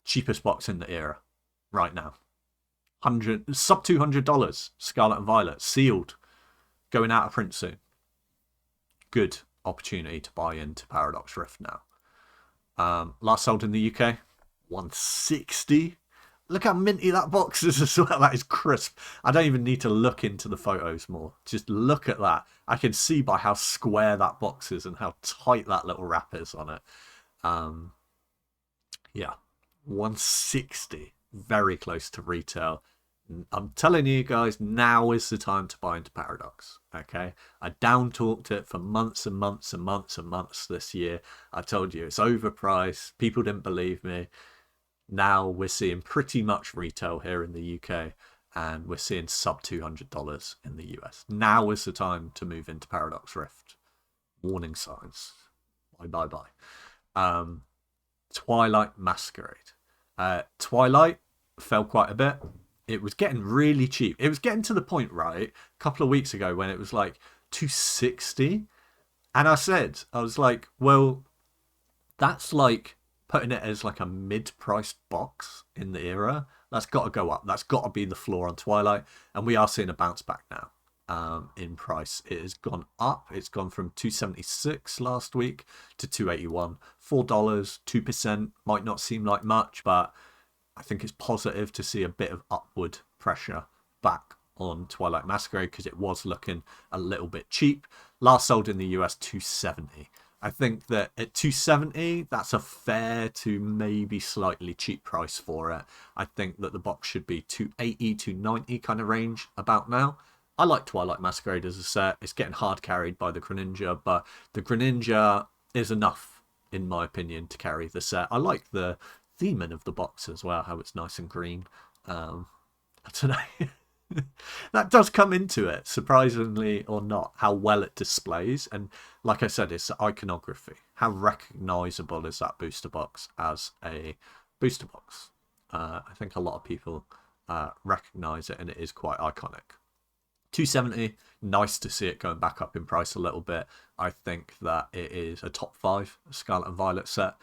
Cheapest box in the era right now. Sub $200. Scarlet and Violet. Sealed. Going out of print soon. Good opportunity to buy into Paradox Rift now. Last sold in the UK. 160. Look how minty that box is as well. That is crisp. I don't even need to look into the photos more. Just look at that. I can see by how square that box is and how tight that little wrap is on it. Yeah, 160. Very close to retail. I'm telling you guys, now is the time to buy into Paradox. Okay, I down talked it for months and months and months and months this year. I told you it's overpriced. People didn't believe me. Now we're seeing pretty much retail here in the UK, and we're seeing sub $200 in the US. Now is the time to move into Paradox Rift. Warning signs. Bye. Twilight Masquerade. Twilight fell quite a bit. It was getting really cheap. It was getting to the point, right, a couple of weeks ago when it was like 260. And I was like, well, that's like putting it as like a mid-priced box in the era. That's got to go up. That's got to be the floor on Twilight. And we are seeing a bounce back now in price. It has gone up. It's gone from 276 last week to 281. $4, 2%. Might not seem like much, but I think it's positive to see a bit of upward pressure back on Twilight Masquerade because it was looking a little bit cheap. Last sold in the US, 270. I think that at 270, that's a fair to maybe slightly cheap price for it. I think that the box should be 280, 290 kind of range about now. I like Twilight Masquerade as a set. It's getting hard carried by the Greninja, but the Greninja is enough, in my opinion, to carry the set. I like the theming of the box as well, how it's nice and green. I don't know. That does come into it, surprisingly or not, how well it displays. And like I said, it's the iconography. How recognizable is that booster box as a booster box? I think a lot of people recognize it, and it is quite iconic. 270, nice to see it going back up in price a little bit. I think that it is a top 5 Scarlet and Violet set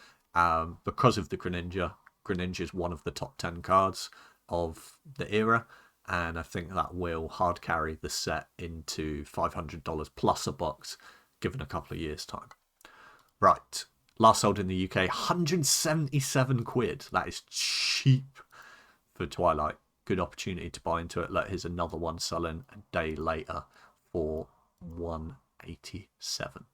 because of the Greninja. Greninja is one of the top 10 cards of the era, and I think that will hard carry the set into $500 plus a box given a couple of years' time. Right, last sold in the UK, 177 quid. That is cheap for Twilight. Good opportunity to buy into it. Look, here's another one selling a day later for 187.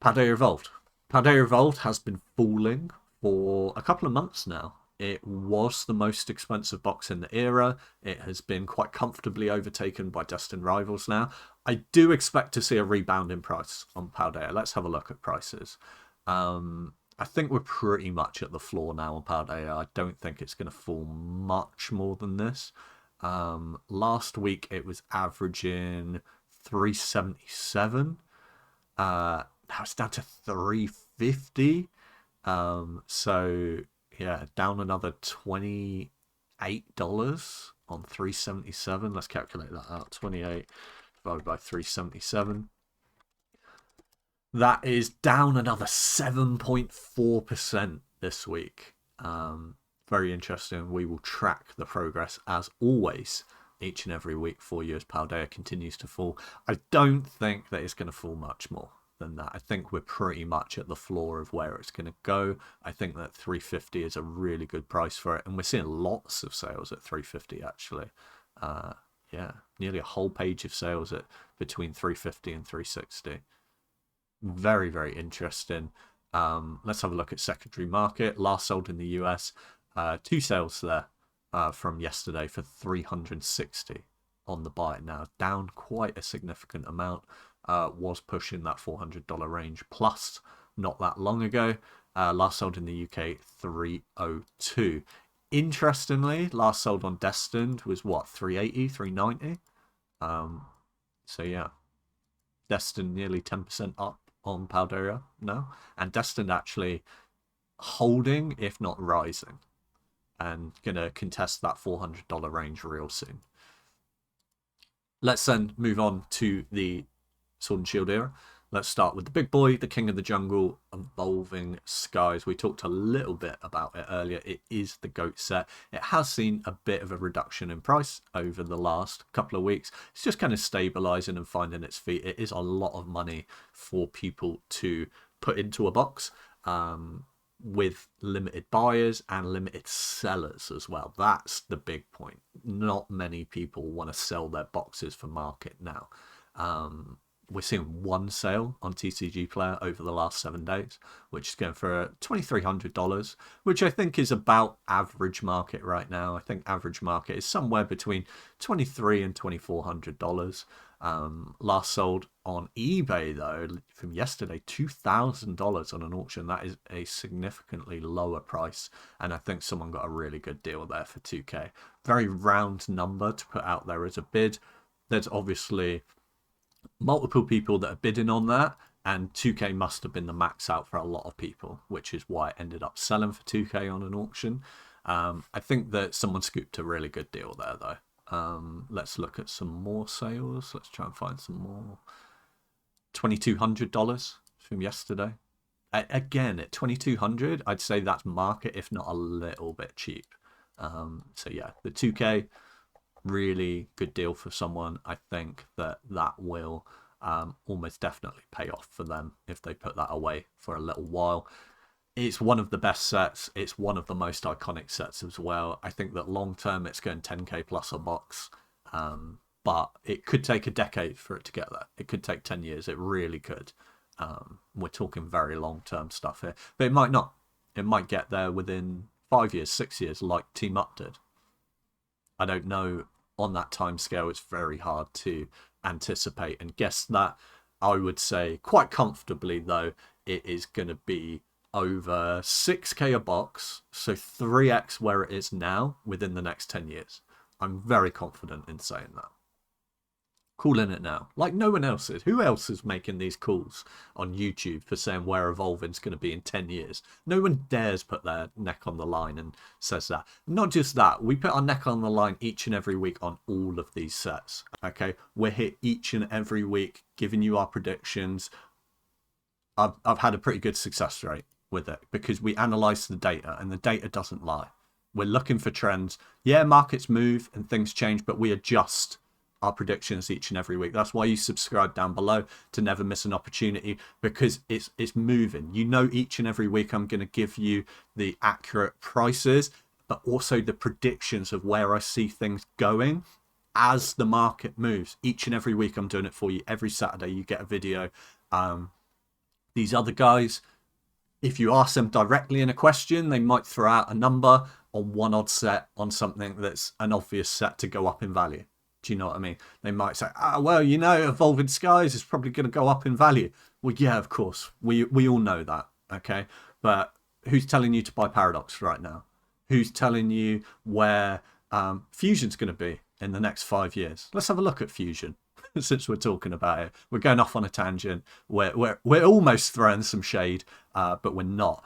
Paldea Evolved. Paldea Evolved has been falling for a couple of months now. It was the most expensive box in the era. It has been quite comfortably overtaken by Destined Rivals now. I do expect to see a rebound in price on Paldea. Let's have a look at prices. I think we're pretty much at the floor now on Paldea. I don't think it's going to fall much more than this. Last week it was averaging 377. Now it's down to 350. So yeah, down another $28 on 377. Let's calculate that out. 28 divided by 377. That is down another 7.4% this week. Very interesting. We will track the progress as always each and every week for you as Paldea continues to fall. I don't think that it's going to fall much more than that. I think we're pretty much at the floor of where it's going to go. I think that 350 is a really good price for it, and we're seeing lots of sales at 350 actually. Yeah, nearly a whole page of sales at between 350 and 360. Very, very interesting. Let's have a look at secondary market. Last sold in the US. 2 sales there from yesterday for 360 on the buy now. Down quite a significant amount. Was pushing that $400 range plus not that long ago. Last sold in the UK 302. Interestingly, last sold on Destined was what, 380, 390? So yeah, Destined nearly 10% up on Paldea now, and Destined actually holding, if not rising, and gonna contest that $400 range real soon. Let's then move on to the Sword and Shield era. Let's start with the big boy, the king of the jungle, Evolving Skies. We talked a little bit about it earlier. It is the GOAT set. It has seen a bit of a reduction in price over the last couple of weeks. It's just kind of stabilizing and finding its feet. It is a lot of money for people to put into a box, with limited buyers and limited sellers as well. That's the big point. Not many people want to sell their boxes for market now. We're seeing one sale on TCG Player over the last 7 days, which is going for $2,300, which I think is about average market right now. I think average market is somewhere between $2,300 and $2,400. Last sold on eBay, though, from yesterday, $2,000 on an auction. That is a significantly lower price, and I think someone got a really good deal there for 2K. Very round number to put out there as a bid. There's obviously multiple people that are bidding on that, and 2K must have been the max out for a lot of people, which is why it ended up selling for 2K on an auction. I think that someone scooped a really good deal there, though. Let's look at some more sales. Let's try and find some more. $2,200 from yesterday. Again, at $2,200, I'd say that's market, if not a little bit cheap. So yeah, the 2K, really good deal for someone. I think that will almost definitely pay off for them if they put that away for a little while. It's one of the best sets. It's one of the most iconic sets as well. I think that long term it's going 10k plus a box, but it could take a decade for it to get there. It could take 10 years. It really could. We're talking very long term stuff here, but it might not. It might get there within 5 years, 6 years, like Team Up did. I don't know. On that time scale, it's very hard to anticipate and guess that. I would say quite comfortably, though, it is going to be over 6k a box, so 3x where it is now within the next 10 years. I'm very confident in saying that. Calling it now, like no one else is. Who else is making these calls on YouTube for saying where Evolving's going to be in 10 years? No one dares put their neck on the line and says that. Not just that, we put our neck on the line each and every week on all of these sets. Okay, we're here each and every week giving you our predictions. I've had a pretty good success rate with it because we analyze the data and the data doesn't lie. We're looking for trends. Yeah, markets move and things change, but we adjust our predictions each and every week. That's why you subscribe down below to never miss an opportunity, because it's moving. You know, each and every week I'm going to give you the accurate prices, but also the predictions of where I see things going as the market moves. Each and every week I'm doing it for you. Every Saturday you get a video. These other guys, if you ask them directly in a question, they might throw out a number on one odd set on something that's an obvious set to go up in value. Do you know what I mean? They might say, well, you know, Evolving Skies is probably going to go up in value. Well, yeah, of course. We all know that, okay? But who's telling you to buy Paradox right now? Who's telling you where Fusion's going to be in the next 5 years? Let's have a look at Fusion. Since we're talking about it, we're going off on a tangent. We're almost throwing some shade, but we're not.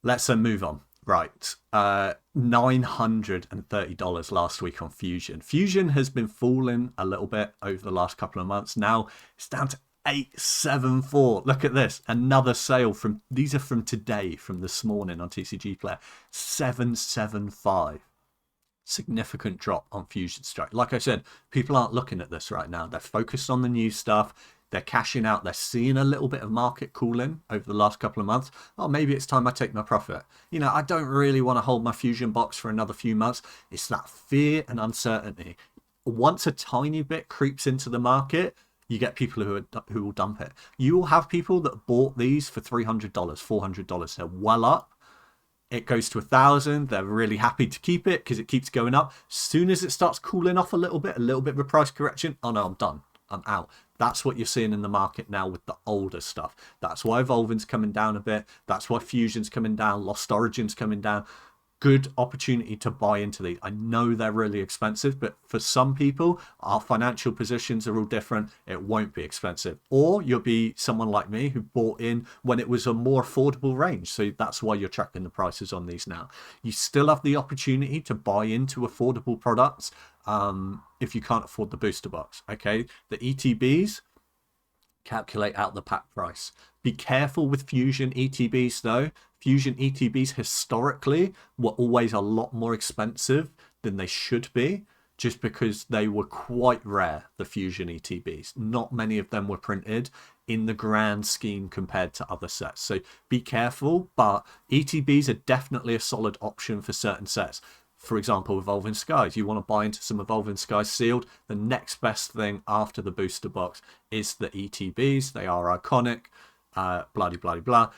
Let's move on. Right, $930 last week on Fusion. Fusion has been falling a little bit over the last couple of months. Now it's down to 874. Look at this, another sale from, these are from today, from this morning on TCG Player. 775. Significant drop on Fusion Strike. Like I said, people aren't looking at this right now. They're focused on the new stuff. They're cashing out. They're seeing a little bit of market cooling over the last couple of months. Oh, maybe it's time I take my profit. You know, I don't really want to hold my Fusion box for another few months. It's that fear and uncertainty. Once a tiny bit creeps into the market, you get people who will dump it. You will have people that bought these for $300, $400. They're well up. It goes to 1,000. They're really happy to keep it because it keeps going up. As soon as it starts cooling off a little bit of a price correction, oh no, I'm done. I'm out. That's what you're seeing in the market now with the older stuff. That's why Evolving's coming down a bit. That's why Fusion's coming down. Lost Origin's coming down. Good opportunity to buy into these. I know they're really expensive, but for some people, our financial positions are all different. It won't be expensive. Or you'll be someone like me who bought in when it was a more affordable range. So that's why you're tracking the prices on these now. You still have the opportunity to buy into affordable products if you can't afford the booster box. Okay, the ETBs, calculate out the pack price. Be careful with Fusion ETBs though. Fusion ETBs historically were always a lot more expensive than they should be, just because they were quite rare, the Fusion ETBs. Not many of them were printed in the grand scheme compared to other sets. So be careful, but ETBs are definitely a solid option for certain sets. For example, Evolving Skies. You want to buy into some Evolving Skies sealed. The next best thing after the booster box is the ETBs. They are iconic, blah, blah, blah, blah.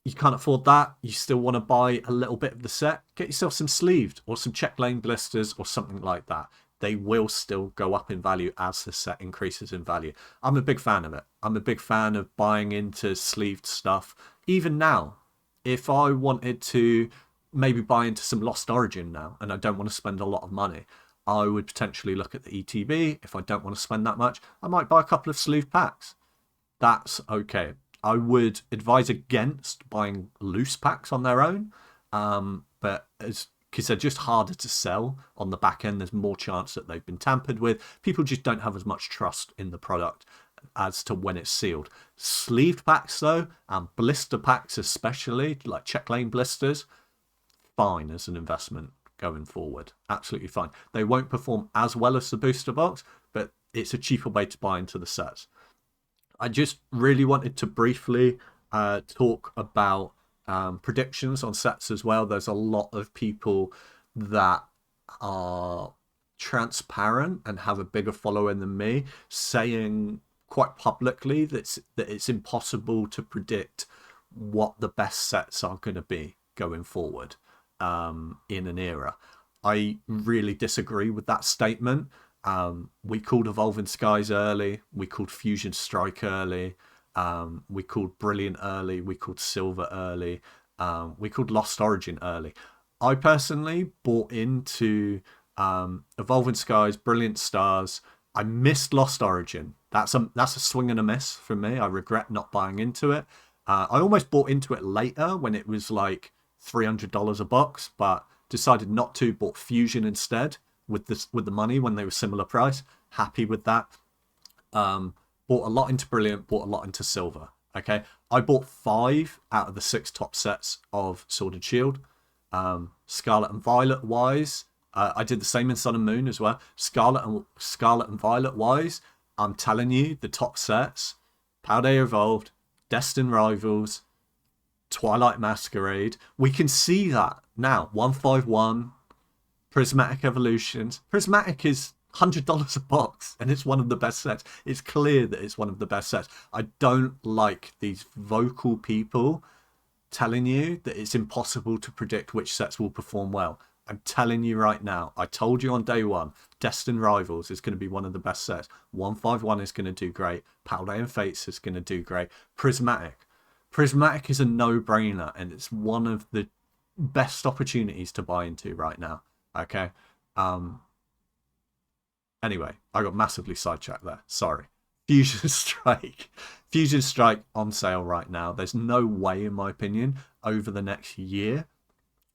You can't afford that. You still want to buy a little bit of the set. Get yourself some sleeved or some check lane blisters or something like that. They will still go up in value as the set increases in value. I'm a big fan of it. I'm a big fan of buying into sleeved stuff. Even now, if I wanted to maybe buy into some Lost Origin now and I don't want to spend a lot of money, I would potentially look at the ETB. If I don't want to spend that much, I might buy a couple of sleeve packs. That's okay. I would advise against buying loose packs on their own, but because they're just harder to sell on the back end. There's more chance that they've been tampered with. People just don't have as much trust in the product as to when it's sealed. Sleeved packs though, and blister packs especially, like check lane blisters, fine as an investment going forward. Absolutely fine. They won't perform as well as the booster box, but it's a cheaper way to buy into the sets. I just really wanted to briefly talk about predictions on sets as well. There's a lot of people that are transparent and have a bigger following than me, saying quite publicly that it's impossible to predict what the best sets are going to be going forward in an era. I really disagree with that statement. We called Evolving Skies early. We called Fusion Strike early. We called Brilliant early. We called Silver early. We called Lost Origin early. I personally bought into Evolving Skies, Brilliant Stars. I missed Lost Origin. That's a swing and a miss for me. I regret not buying into it. I almost bought into it later when it was like $300 a box, but decided not to. Bought Fusion instead with the money when they were similar price. Happy with that. Bought a lot into Brilliant. Bought a lot into Silver. Okay, I bought 5 out of the 6 top sets of Sword and Shield. Scarlet and Violet wise, I did the same in Sun and Moon as well. Scarlet and Violet wise, I'm telling you, the top sets: Paldea Evolved, Destined Rivals, Twilight Masquerade. We can see that now. 151, Prismatic Evolutions. Prismatic is $100 a box, and it's one of the best sets. It's clear that it's one of the best sets. I don't like these vocal people telling you that it's impossible to predict which sets will perform well. I'm telling you right now, I told you on day one, Destined Rivals is going to be one of the best sets. 151 is going to do great. Paldea and Fates is going to do great. Prismatic is a no-brainer, and it's one of the best opportunities to buy into right now. Okay. Anyway, I got massively sidetracked there. Sorry. Fusion Strike on sale right now. There's no way, in my opinion, over the next year,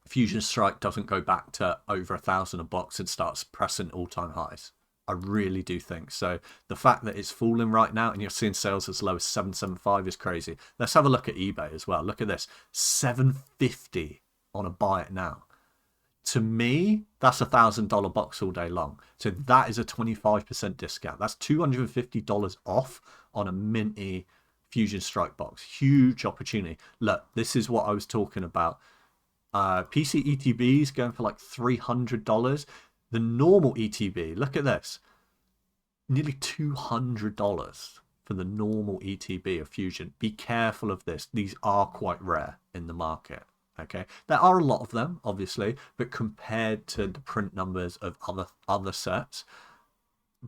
Fusion Strike doesn't go back to over 1,000 a box and starts pressing all-time highs. I really do think so. The fact that it's falling right now and you're seeing sales as low as 775 is crazy. Let's have a look at eBay as well. Look at this, 750 on a buy it now. To me, that's $1,000 box all day long. So that is a 25% discount. That's $250 off on a minty Fusion Strike box. Huge opportunity. Look, this is what I was talking about. PC ETBs going for like $300. The normal ETB, look at this. Nearly $200 for the normal ETB of Fusion. Be careful of this. These are quite rare in the market. Okay, there are a lot of them, obviously, but compared to the print numbers of other sets,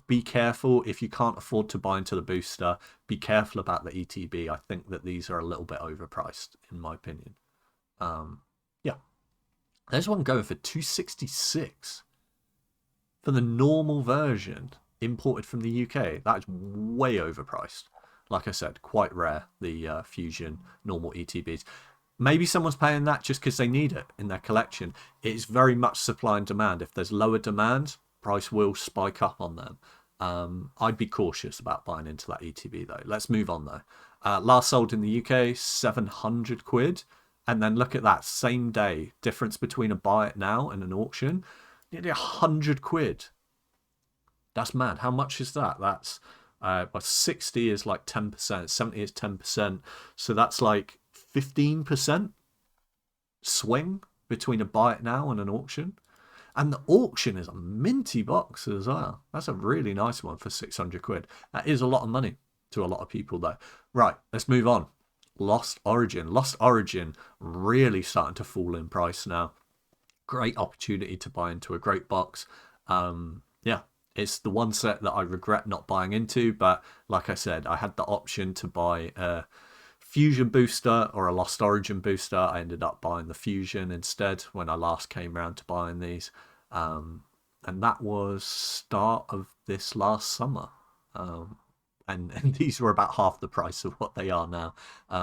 be careful. If you can't afford to buy into the booster, be careful about the ETB. I think that these are a little bit overpriced, in my opinion. Yeah, there's one going for $266 for the normal version imported from the UK. That is way overpriced. Like I said, quite rare, the Fusion normal ETBs. Maybe someone's paying that just because they need it in their collection. It's very much supply and demand. If there's lower demand, price will spike up on them. I'd be cautious about buying into that ETB though. Let's move on though. Last sold in the UK, 700 quid. And then look at that, same day, difference between a buy it now and an auction, nearly 100 quid. That's mad. How much is that? That's, 60 is like 10%, 70 is 10%. So that's like 15% swing between a buy it now and an auction. And the auction is a minty box as well. That's a really nice one for 600 quid. That is a lot of money to a lot of people though. Right, let's move on. Lost Origin really starting to fall in price now. Great opportunity to buy into a great box. Yeah, it's the one set that I regret not buying into, but like I said, I had the option to buy a Fusion booster or a Lost Origin booster. I ended up buying the Fusion instead when I last came around to buying these, and that was start of this last summer. And these were about half the price of what they are now,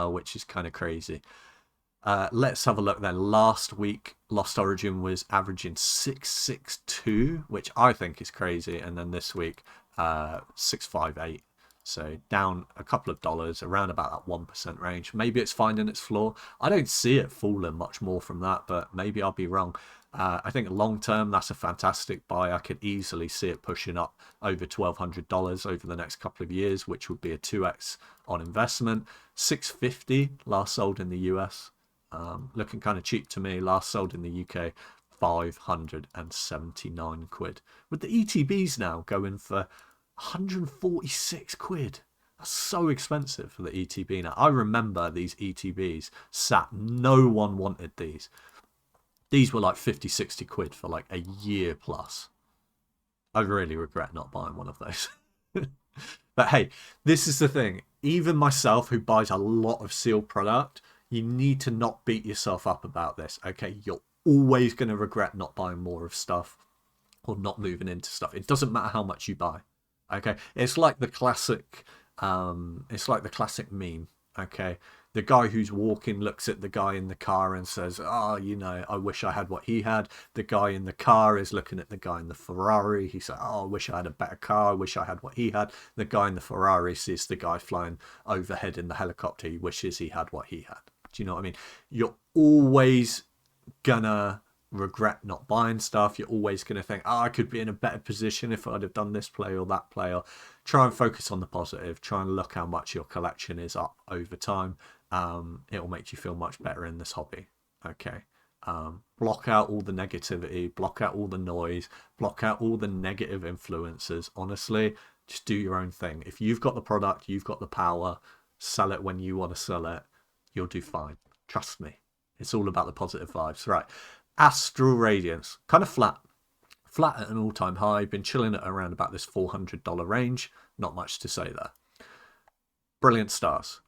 which is kind of crazy. Let's have a look then. Last week, Lost Origin was averaging 662, which I think is crazy. And then this week, 658. So down a couple of dollars, around about that 1% range. Maybe it's finding its floor. I don't see it falling much more from that, but maybe I'll be wrong. I think long term, that's a fantastic buy. I could easily see it pushing up over $1,200 over the next couple of years, which would be a 2x on investment. 650 last sold in the US. Looking kind of cheap to me. Last sold in the UK, 579 quid. With the ETBs now going for 146 quid. That's so expensive for the ETB now. I remember these ETBs sat. No one wanted these. These were like 50, 60 quid for like a year plus. I really regret not buying one of those. But hey, this is the thing. Even myself, who buys a lot of sealed product, you need to not beat yourself up about this. Okay, you're always going to regret not buying more of stuff. or not moving into stuff. It doesn't matter how much you buy. Okay, it's like the classic. It's like the classic meme. Okay, the guy who's walking looks at the guy in the car and says, "Oh, you know, I wish I had what he had." The guy in the car is looking at the guy in the Ferrari. He said, "Oh, I wish I had a better car. I wish I had what he had." The guy in the Ferrari sees the guy flying overhead in the helicopter. He wishes he had what he had. Do you know what I mean? You're always gonna regret not buying stuff. You're always going to think, oh, I could be in a better position if I'd have done this play or that play. Or try and focus on the positive. Try and look how much your collection is up over time. It'll make you feel much better in this hobby. Okay. Block out all the negativity, block out all the noise, block out all the negative influences. Honestly, just do your own thing. If you've got the product, you've got the power, sell it when you want to sell it, you'll do fine. Trust me. It's all about the positive vibes. Right. Astral Radiance, kind of flat at an all-time high, been chilling at around about this $400 range. Not much to say there. Brilliant Stars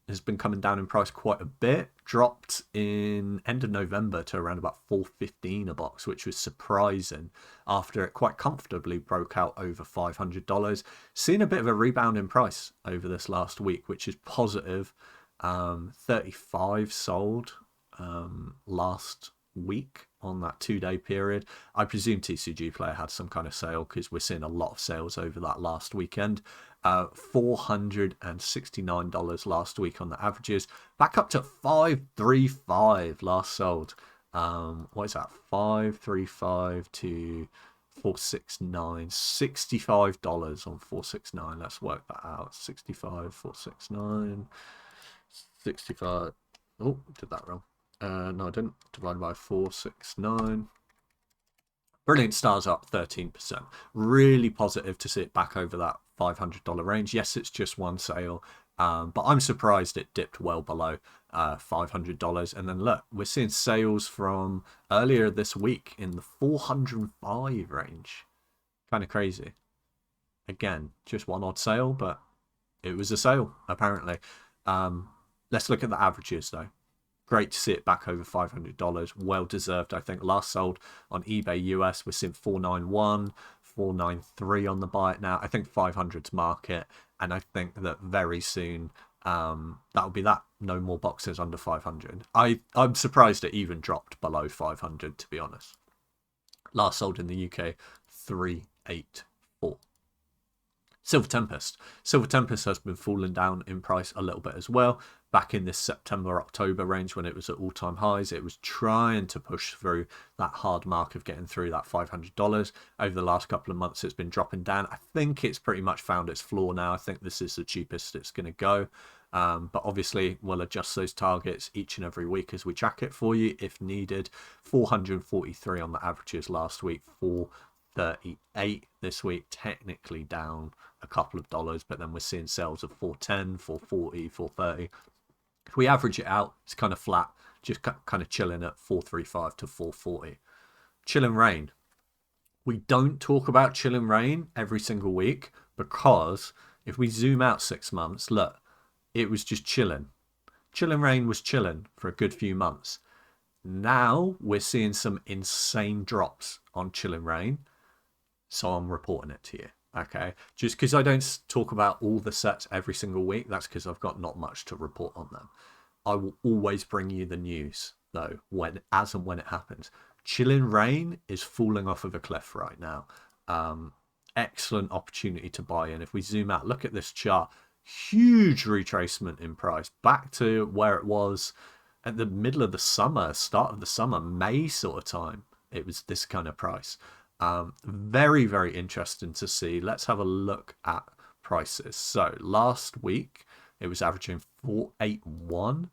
has been coming down in price quite a bit, dropped in end of November to around about $4.15 a box, which was surprising after it quite comfortably broke out over $500. Seen a bit of a rebound in price over this last week, which is positive. 35 sold last week on that 2-day period. I presume TCG Player had some kind of sale because we're seeing a lot of sales over that last weekend. $469 last week on the averages, back up to $535 last sold. What is that? $535 to $469, $65 on 469. Let's work that out. 65, 469, 65. Oh, did that wrong. No, I didn't. Divided by 469. Brilliant Stars up 13%. Really positive to see it back over that $500 range. Yes, it's just one sale, but I'm surprised it dipped well below $500. And then look, we're seeing sales from earlier this week in the 405 range. Kind of crazy. Again, just one odd sale, but it was a sale apparently. Let's look at the averages though. Great to see it back over $500. Well deserved, I think. Last sold on eBay US, we're seeing 491, 493 on the buy it now. I think 500's market, and I think that very soon that'll be that. No more boxes under 500. I'm surprised it even dropped below 500, to be honest. Last sold in the UK, 384. Silver Tempest has been falling down in price a little bit as well. Back in this September-October range when it was at all-time highs, it was trying to push through that hard mark of getting through that $500. Over the last couple of months, it's been dropping down. I think it's pretty much found its floor now. I think this is the cheapest it's going to go. But obviously, we'll adjust those targets each and every week as we track it for you if needed. 443 on the averages last week, 438 this week, technically down a couple of dollars, but then we're seeing sales of 410, 440, 430. If we average it out, it's kind of flat, just kind of chilling at 435 to 440. Chilling Rain. We don't talk about Chilling Rain every single week because if we zoom out 6 months, look, it was just chilling. Chilling Rain was chilling for a good few months. Now we're seeing some insane drops on Chilling Rain, so I'm reporting it to you. Okay, just because I don't talk about all the sets every single week, that's because I've got not much to report on them. I will always bring you the news, though, as and when it happens. Chilling Rain is falling off of a cliff right now. Excellent opportunity to buy in. If we zoom out, look at this chart. Huge retracement in price, back to where it was at the middle of the summer, start of the summer, May sort of time. It was this kind of price. Very, very interesting to see. Let's have a look at prices. So last week it was averaging 481.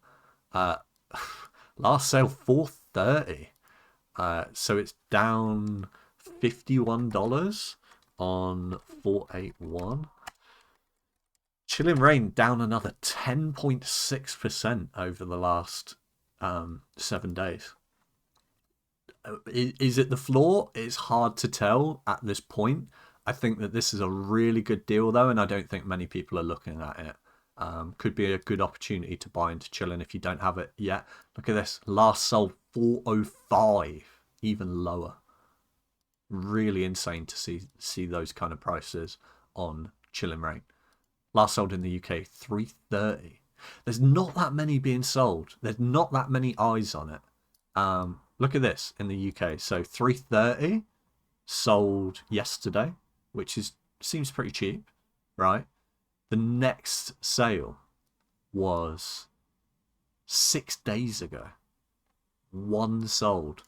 Last sale 430. So it's down $51 on 481. Chilling Rain down another 10.6% over the last 7 days. Is it the floor? It's hard to tell at this point. I think that this is a really good deal though, and I don't think many people are looking at it. Could be a good opportunity to buy into Chilling if you don't have it yet. Look at this. Last sold 405, even lower. Really insane to see those kind of prices on Chilling Reign. Last sold in the UK, 330. There's not that many being sold. There's not that many eyes on it. Look at this in the UK. So 330 sold yesterday, which seems pretty cheap, right? The next sale was 6 days ago. One sold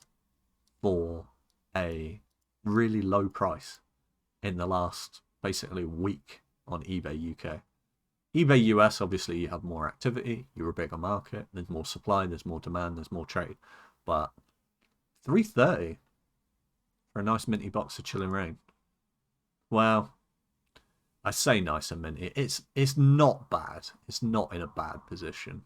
for a really low price in the last basically week on eBay UK. eBay US, obviously, you have more activity, you're a bigger market, there's more supply, there's more demand, there's more trade. But 330 for a nice minty box of Chilling Reign. Well, I say nice and minty. It's not bad. It's not in a bad position.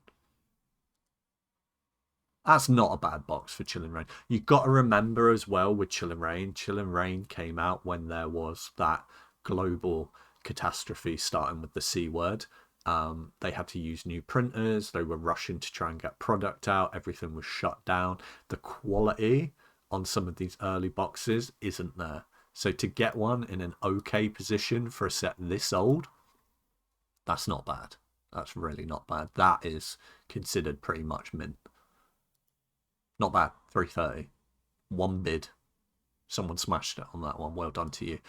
That's not a bad box for Chilling Reign. You've got to remember as well with Chilling Reign came out when there was that global catastrophe starting with the C word. They had to use new printers. They were rushing to try and get product out. Everything was shut down. The quality on some of these early boxes isn't there. So to get one in an okay position for a set this old, that's not bad. That's really not bad. That is considered pretty much mint. Not bad. 330. One bid. Someone smashed it on that one. Well done to you.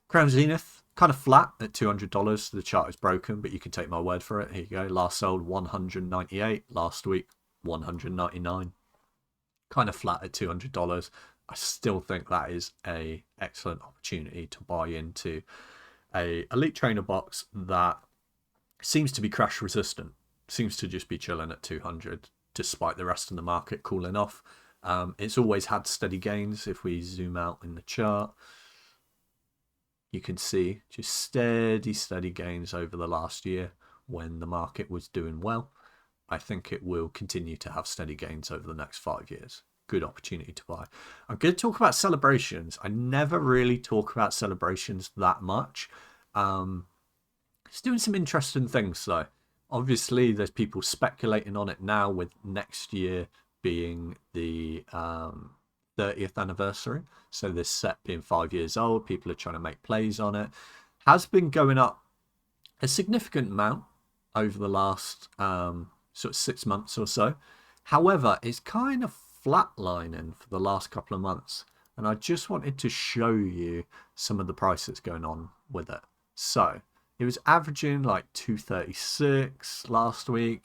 Crown Zenith, kind of flat at $200. The chart is broken, but you can take my word for it. Here you go. Last sold 198. Last week 199. Kind of flat at $200. I still think that is a excellent opportunity to buy into a elite trainer box that seems to be crash resistant. Seems to just be chilling at 200 despite the rest of the market cooling off. It's always had steady gains. If we zoom out in the chart, you can see just steady gains over the last year when the market was doing well. I think it will continue to have steady gains over the next 5 years. Good opportunity to buy. I'm going to talk about celebrations. I never really talk about celebrations that much. It's doing some interesting things though. Obviously, there's people speculating on it now with next year being the 30th anniversary. So this set being 5 years old, people are trying to make plays on it. Has been going up a significant amount over the last sort of 6 months or so. However, it's kind of flatlining for the last couple of months. And I just wanted to show you some of the price that's going on with it. So it was averaging like 236 last week,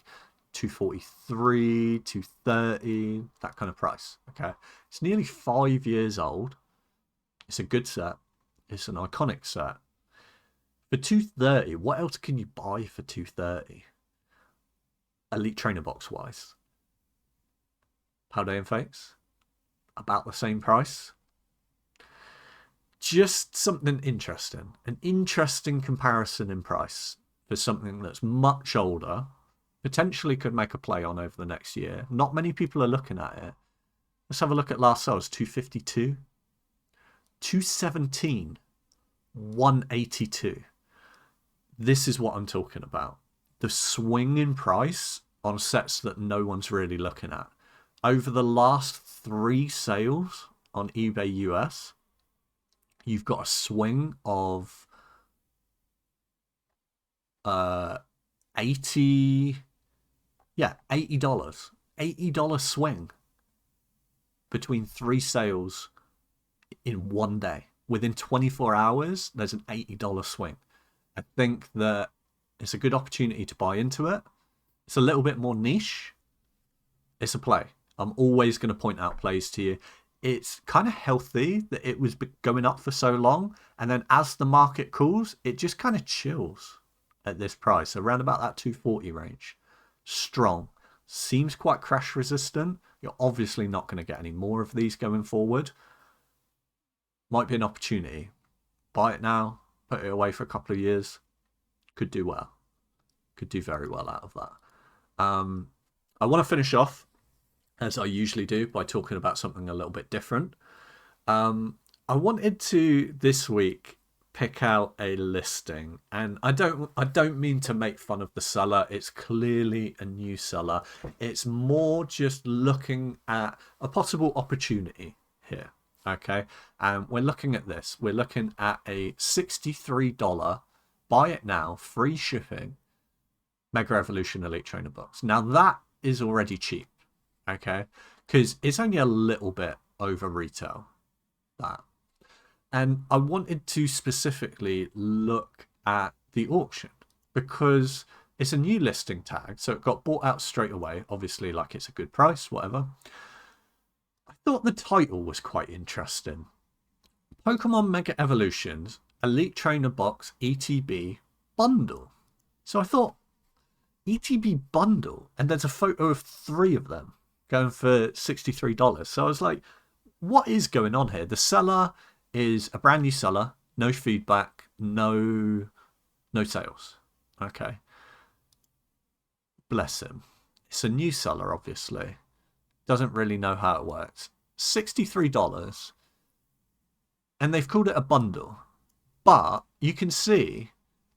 243, 230, that kind of price. Okay, it's nearly 5 years old. It's a good set. It's an iconic set. For 230, what else can you buy for 230? Elite trainer box wise. Paldean Fakes, about the same price. Just something interesting. An interesting comparison in price for something that's much older, potentially could make a play on over the next year. Not many people are looking at it. Let's have a look at last sales. 252, 217, 182. This is what I'm talking about. The swing in price on sets that no one's really looking at. Over the last 3 sales on eBay US, you've got a swing of 80, yeah, $80. $80 swing between 3 sales in one day. Within 24 hours, there's an $80 swing. I think that it's a good opportunity to buy into it. It's a little bit more niche. It's a play. I'm always going to point out plays to you. It's kind of healthy that it was going up for so long. And then as the market cools, it just kind of chills at this price, around about that 240 range. Strong. Seems quite crash resistant. You're obviously not going to get any more of these going forward. Might be an opportunity. Buy it now. Put it away for a couple of years. Could do well. Could do very well out of that. I want to finish off, as I usually do, by talking about something a little bit different. I wanted to this week pick out a listing, and I don't mean to make fun of the seller. It's clearly a new seller. It's more just looking at a possible opportunity here. Okay, and we're looking at this. We're looking at a $63 buy it now, free shipping Mega Evolution Elite Trainer box. Now that is already cheap, okay, because it's only a little bit over retail, that. And I wanted to specifically look at the auction because it's a new listing tag, so it got bought out straight away. Obviously, like, it's a good price, whatever. I thought the title was quite interesting. Pokemon Mega Evolutions Elite Trainer Box ETB Bundle. So I thought, ETB Bundle, and there's a photo of 3 of them going for $63. So I was like, what is going on here? The seller is a brand new seller, no feedback, no sales. Okay. Bless him. It's a new seller, obviously. Doesn't really know how it works. $63. And they've called it a bundle. But you can see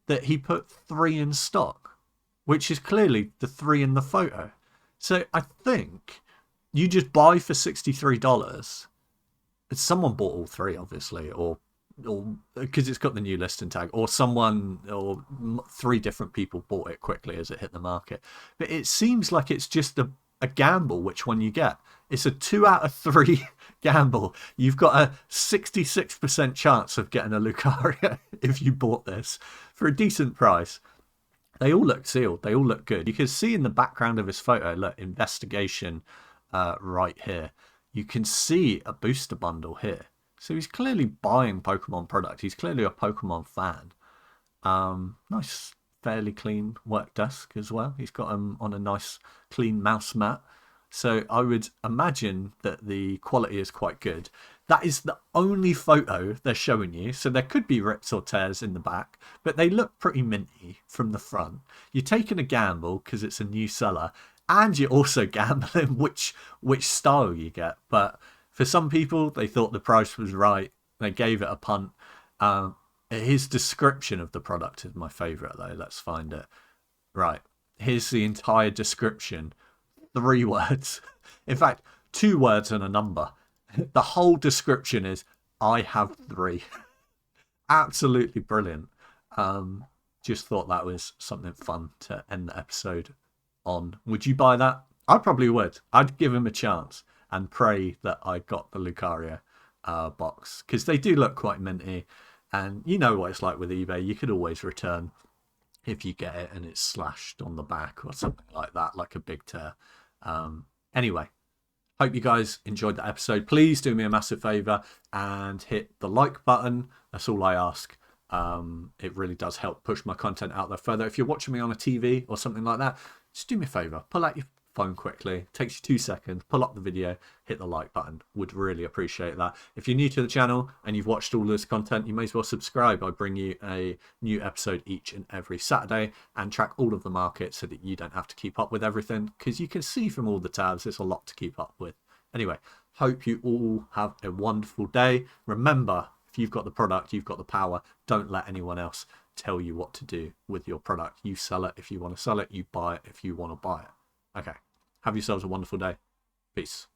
that he put 3 in stock, which is clearly the 3 in the photo. So I think you just buy for $63. Someone bought all 3, obviously, or because it's got the new listing tag, or 3 different people bought it quickly as it hit the market. But it seems like it's just a gamble which one you get. It's a 2 out of 3 gamble. You've got a 66% chance of getting a Lucario if you bought this for a decent price. They all look sealed. They all look good. You can see in the background of his photo, look, investigation right here. You can see a booster bundle here. So he's clearly buying Pokemon product. He's clearly a Pokemon fan. Nice, fairly clean work desk as well. He's got him on a nice, clean mouse mat. So I would imagine that the quality is quite good. That is the only photo they're showing you. So there could be rips or tears in the back, but they look pretty minty from the front. You're taking a gamble because it's a new seller, and you're also gambling which style you get. But for some people, they thought the price was right. They gave it a punt. His description of the product is my favourite, though. Let's find it. Right. Here's the entire description. 3 words. In fact, 2 words and a number. The whole description is, I have 3. Absolutely brilliant. Just thought that was something fun to end the episode on. Would you buy that? I probably would. I'd give him a chance and pray that I got the Lucario box, because they do look quite minty, and you know what it's like with eBay. You could always return if you get it and it's slashed on the back or something like that, like a big tear. Anyway, hope you guys enjoyed the episode. Please do me a massive favor and hit the like button. That's all I ask. It really does help push my content out there further. If you're watching me on a TV or something like that, just do me a favor, pull out your phone quickly. It takes you 2 seconds. Pull up the video, hit the like button. Would really appreciate that. If you're new to the channel and you've watched all this content, you may as well subscribe. I bring you a new episode each and every Saturday and track all of the markets so that you don't have to keep up with everything, because you can see from all the tabs it's a lot to keep up with. Anyway, hope you all have a wonderful day. Remember, if you've got the product, you've got the power. Don't let anyone else tell you what to do with your product. You sell it if you want to sell it. You buy it if you want to buy it. Okay. Have yourselves a wonderful day. Peace.